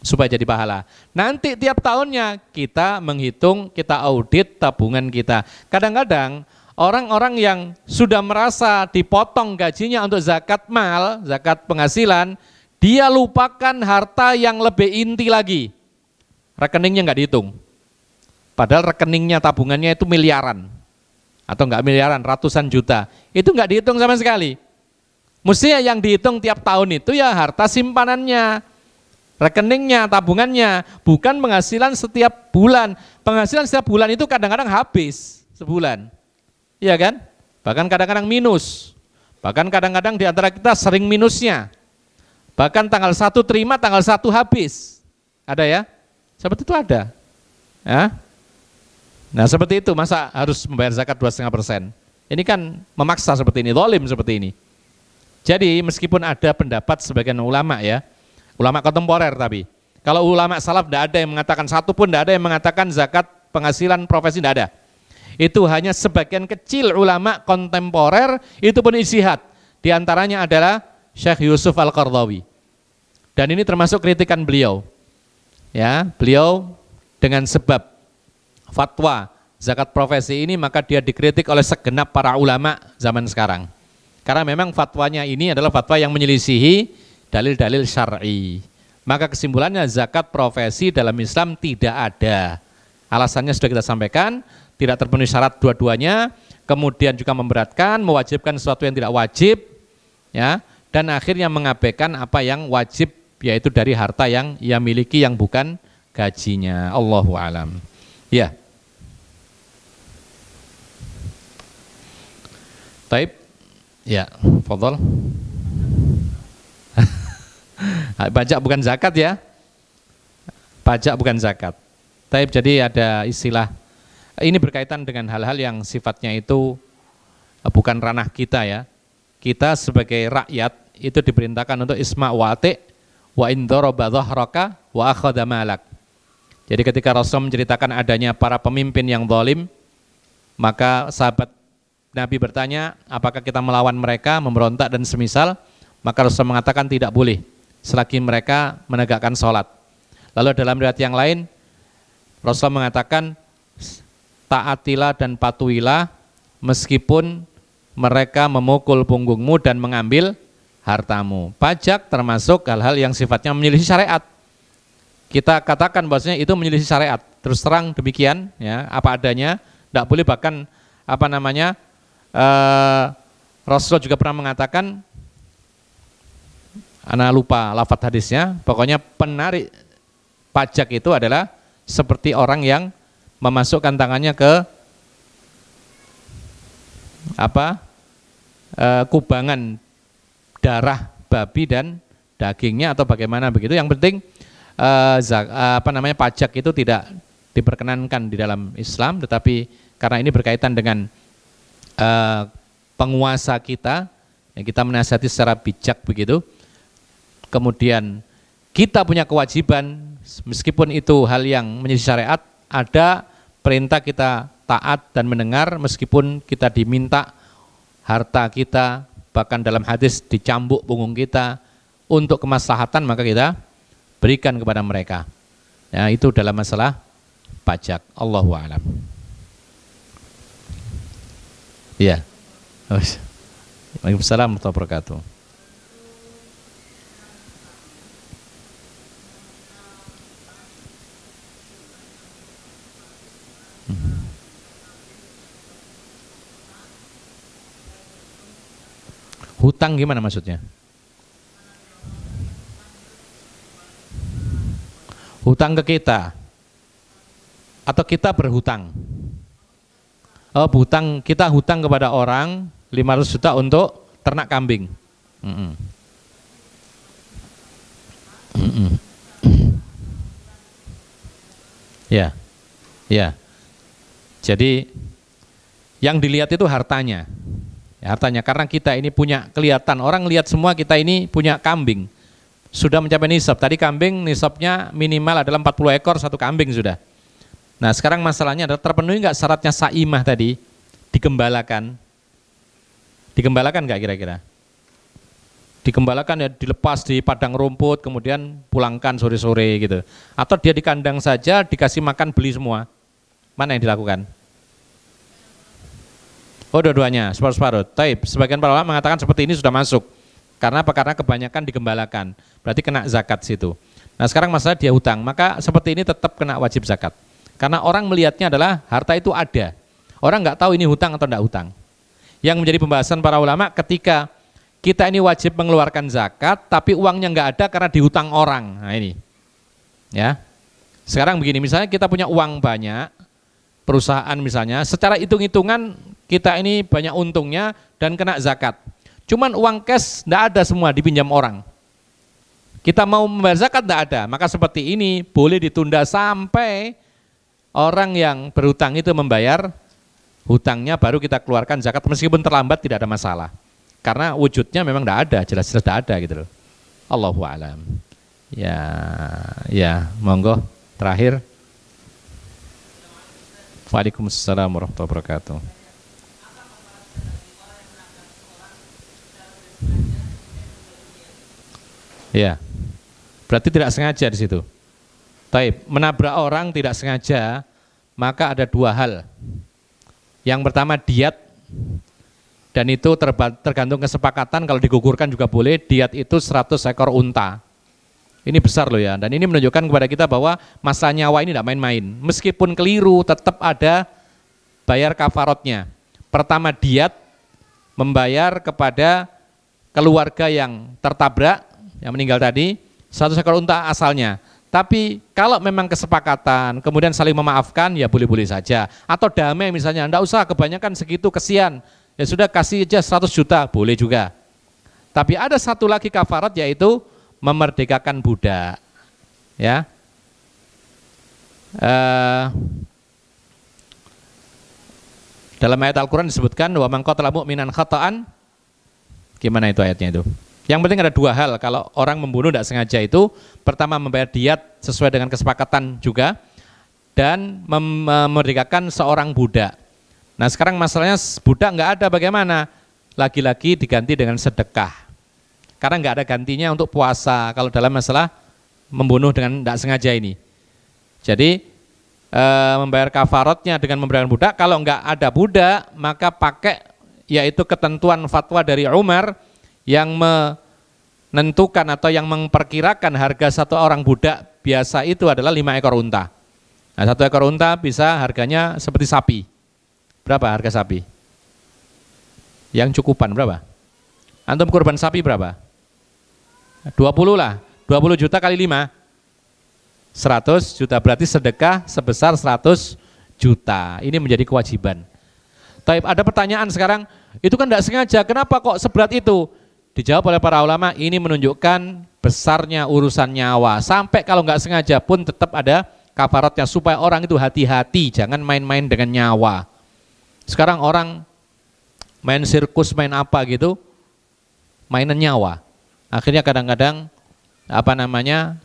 supaya jadi pahala. Nanti tiap tahunnya kita menghitung, kita audit tabungan kita. Kadang-kadang orang-orang yang sudah merasa dipotong gajinya untuk zakat mal, zakat penghasilan, dia lupakan harta yang lebih inti lagi. Rekeningnya nggak dihitung. Padahal rekeningnya tabungannya itu miliaran. Atau enggak miliaran, ratusan juta. Itu enggak dihitung sama sekali. Mestinya yang dihitung tiap tahun itu ya harta simpanannya, rekeningnya, tabungannya, bukan penghasilan setiap bulan. Penghasilan setiap bulan itu kadang-kadang habis sebulan. Iya kan? Bahkan kadang-kadang minus. Bahkan kadang-kadang di antara kita sering minusnya. Bahkan tanggal 1 terima, tanggal 1 habis. Ada ya? Seperti itu ada. Ya? Nah seperti itu, masa harus membayar zakat 2,5%? Ini kan memaksa seperti ini, zalim seperti ini. Jadi meskipun ada pendapat sebagian ulama ya, ulama kontemporer tapi, kalau ulama salaf tidak ada yang mengatakan, satu pun tidak ada yang mengatakan zakat penghasilan profesi, tidak ada. Itu hanya sebagian kecil ulama kontemporer, itu pun ijtihad. Di antaranya adalah Syekh Yusuf Al-Qardawi. Dan ini termasuk kritikan beliau. Ya, beliau dengan sebab fatwa zakat profesi ini maka dia dikritik oleh segenap para ulama zaman sekarang. Karena memang fatwanya ini adalah fatwa yang menyelisihi dalil-dalil syar'i. Maka kesimpulannya zakat profesi dalam Islam tidak ada. Alasannya sudah kita sampaikan, tidak terpenuhi syarat dua-duanya, kemudian juga memberatkan, mewajibkan sesuatu yang tidak wajib, ya, dan akhirnya mengabaikan apa yang wajib, yaitu dari harta yang ia miliki yang bukan gajinya. Allahu a'lam. Ya. Taib. Ya, fadhol. Pajak bukan zakat ya. Pajak bukan zakat. Taib, jadi ada istilah, ini berkaitan dengan hal-hal yang sifatnya itu bukan ranah kita ya. Kita sebagai rakyat itu diperintahkan untuk isma' wa ati' wa in daraba dhahraka wa akhadha malak. Jadi ketika Rasul menceritakan adanya para pemimpin yang zalim, maka sahabat Nabi bertanya, apakah kita melawan mereka, memberontak dan semisal? Maka Rasul mengatakan tidak boleh selagi mereka menegakkan sholat. Lalu dalam riwayat yang lain, Rasul mengatakan taatilah dan patuhilah meskipun mereka memukul punggungmu dan mengambil hartamu. Pajak termasuk hal-hal yang sifatnya menyelisih syariat. Kita katakan bahwasanya itu menyelisih syariat. Terus terang demikian, ya, apa adanya, tidak boleh bahkan Rasulullah juga pernah mengatakan, ana lupa lafadz hadisnya, pokoknya penarik pajak itu adalah seperti orang yang memasukkan tangannya ke kubangan darah babi dan dagingnya atau bagaimana begitu. Yang penting pajak itu tidak diperkenankan di dalam Islam, tetapi karena ini berkaitan dengan penguasa kita, yang kita menasihati secara bijak begitu. Kemudian kita punya kewajiban, meskipun itu hal yang menjadi syariat, ada perintah kita taat dan mendengar, meskipun kita diminta harta kita, bahkan dalam hadis dicambuk punggung kita untuk kemaslahatan, maka kita berikan kepada mereka. Ya, itu dalam masalah pajak. Allahu a'lam. Iya. Waalaikumsalam warahmatullahi wabarakatuh. Hutang gimana maksudnya? Hutang ke kita atau kita berhutang? Oh, kita hutang kepada orang 500 juta untuk ternak kambing. Ya, ya. Jadi yang dilihat itu hartanya. Ya, hartanya, karena kita ini punya kelihatan, orang lihat semua kita ini punya kambing. Sudah mencapai nisab. Tadi kambing nisabnya minimal adalah 40 ekor satu kambing sudah. Nah, sekarang masalahnya adalah terpenuhi nggak syaratnya saimah tadi? Digembalakan. Digembalakan nggak kira-kira? Digembalakan ya, dilepas di padang rumput, kemudian pulangkan sore-sore gitu. Atau dia di kandang saja, dikasih makan beli semua. Mana yang dilakukan? Oh, dua-duanya, separuh-separuh. Taib, sebagian para ulama mengatakan seperti ini sudah masuk. Karena apa? Karena kebanyakan digembalakan. Berarti kena zakat situ. Nah, sekarang masalah dia hutang, maka seperti ini tetap kena wajib zakat. Karena orang melihatnya adalah harta itu ada. Orang nggak tahu ini hutang atau tidak hutang. Yang menjadi pembahasan para ulama ketika kita ini wajib mengeluarkan zakat, tapi uangnya nggak ada karena dihutang orang. Nah ini, ya. Sekarang begini, misalnya kita punya uang banyak, perusahaan misalnya, secara hitung-hitungan kita ini banyak untungnya dan kena zakat. Cuman uang cash nggak ada, semua dipinjam orang. Kita mau membayar zakat nggak ada, maka seperti ini boleh ditunda sampai orang yang berhutang itu membayar hutangnya, baru kita keluarkan zakat, meskipun terlambat tidak ada masalah. Karena wujudnya memang tidak ada, jelas-jelas tidak ada gitu loh. Allahu a'lam. Ya, monggo terakhir. Waalaikumsalam warahmatullahi wabarakatuh. Ya, berarti tidak sengaja di situ. Taib, menabrak orang tidak sengaja, maka ada dua hal. Yang pertama diat, dan itu tergantung kesepakatan, kalau digugurkan juga boleh. Diat itu 100 ekor unta. Ini besar loh ya, dan ini menunjukkan kepada kita bahwa masalah nyawa ini tidak main-main. Meskipun keliru, tetap ada bayar kafarotnya. Pertama diat, membayar kepada keluarga yang tertabrak, yang meninggal tadi, 100 ekor unta asalnya. Tapi kalau memang kesepakatan, kemudian saling memaafkan, ya boleh-boleh saja. Atau damai misalnya, enggak usah kebanyakan segitu, kesian. Ya sudah kasih aja 100 juta, boleh juga. Tapi ada satu lagi kafarat, yaitu memerdekakan budak. Ya. Dalam ayat Al-Quran disebutkan, wa man qatala mu'minan khata'an. Gimana itu ayatnya itu? Yang penting ada dua hal kalau orang membunuh tidak sengaja itu. Pertama, membayar diat sesuai dengan kesepakatan juga, dan memerdekakan seorang budak. Nah sekarang masalahnya budak nggak ada, bagaimana? Lagi-lagi diganti dengan sedekah. Karena nggak ada gantinya untuk puasa kalau dalam masalah membunuh dengan tidak sengaja ini. Jadi membayar kafarotnya dengan memberikan budak. Kalau nggak ada budak, maka pakai yaitu ketentuan fatwa dari Umar yang menentukan atau yang memperkirakan harga satu orang budak biasa itu adalah 5 ekor unta. Nah, 1 ekor unta bisa harganya seperti sapi. Berapa harga sapi? Yang cukupan berapa? Antum kurban sapi berapa? 20 lah. 20 juta kali 5. 100 juta, berarti sedekah sebesar 100 juta. Ini menjadi kewajiban. Taib, ada pertanyaan sekarang, itu kan tidak sengaja, kenapa kok seberat itu? Dijawab oleh para ulama, ini menunjukkan besarnya urusan nyawa. Sampai kalau nggak sengaja pun tetap ada kafaratnya, supaya orang itu hati-hati, jangan main-main dengan nyawa. Sekarang orang main sirkus, main apa gitu, mainan nyawa. Akhirnya kadang-kadang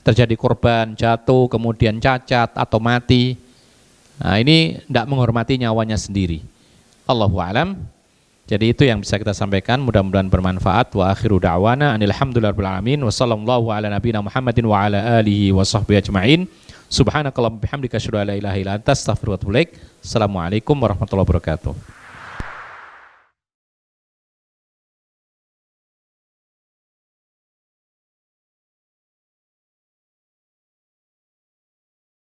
terjadi korban, jatuh, kemudian cacat atau mati. Nah, ini tidak menghormati nyawanya sendiri. Allahu a'lam. Jadi itu yang bisa kita sampaikan, mudah-mudahan bermanfaat. Wa akhiru da'wana anil hamdulillahirabbil alamin wa sallallahu ala nabiyina Muhammadin wa ala alihi wa sahbihi ajma'in. Subhanakallahumma bihamdika asyhadu an la ilaha illa anta astaghfiruka wa atubu ilaik. Assalamualaikum warahmatullahi wabarakatuh.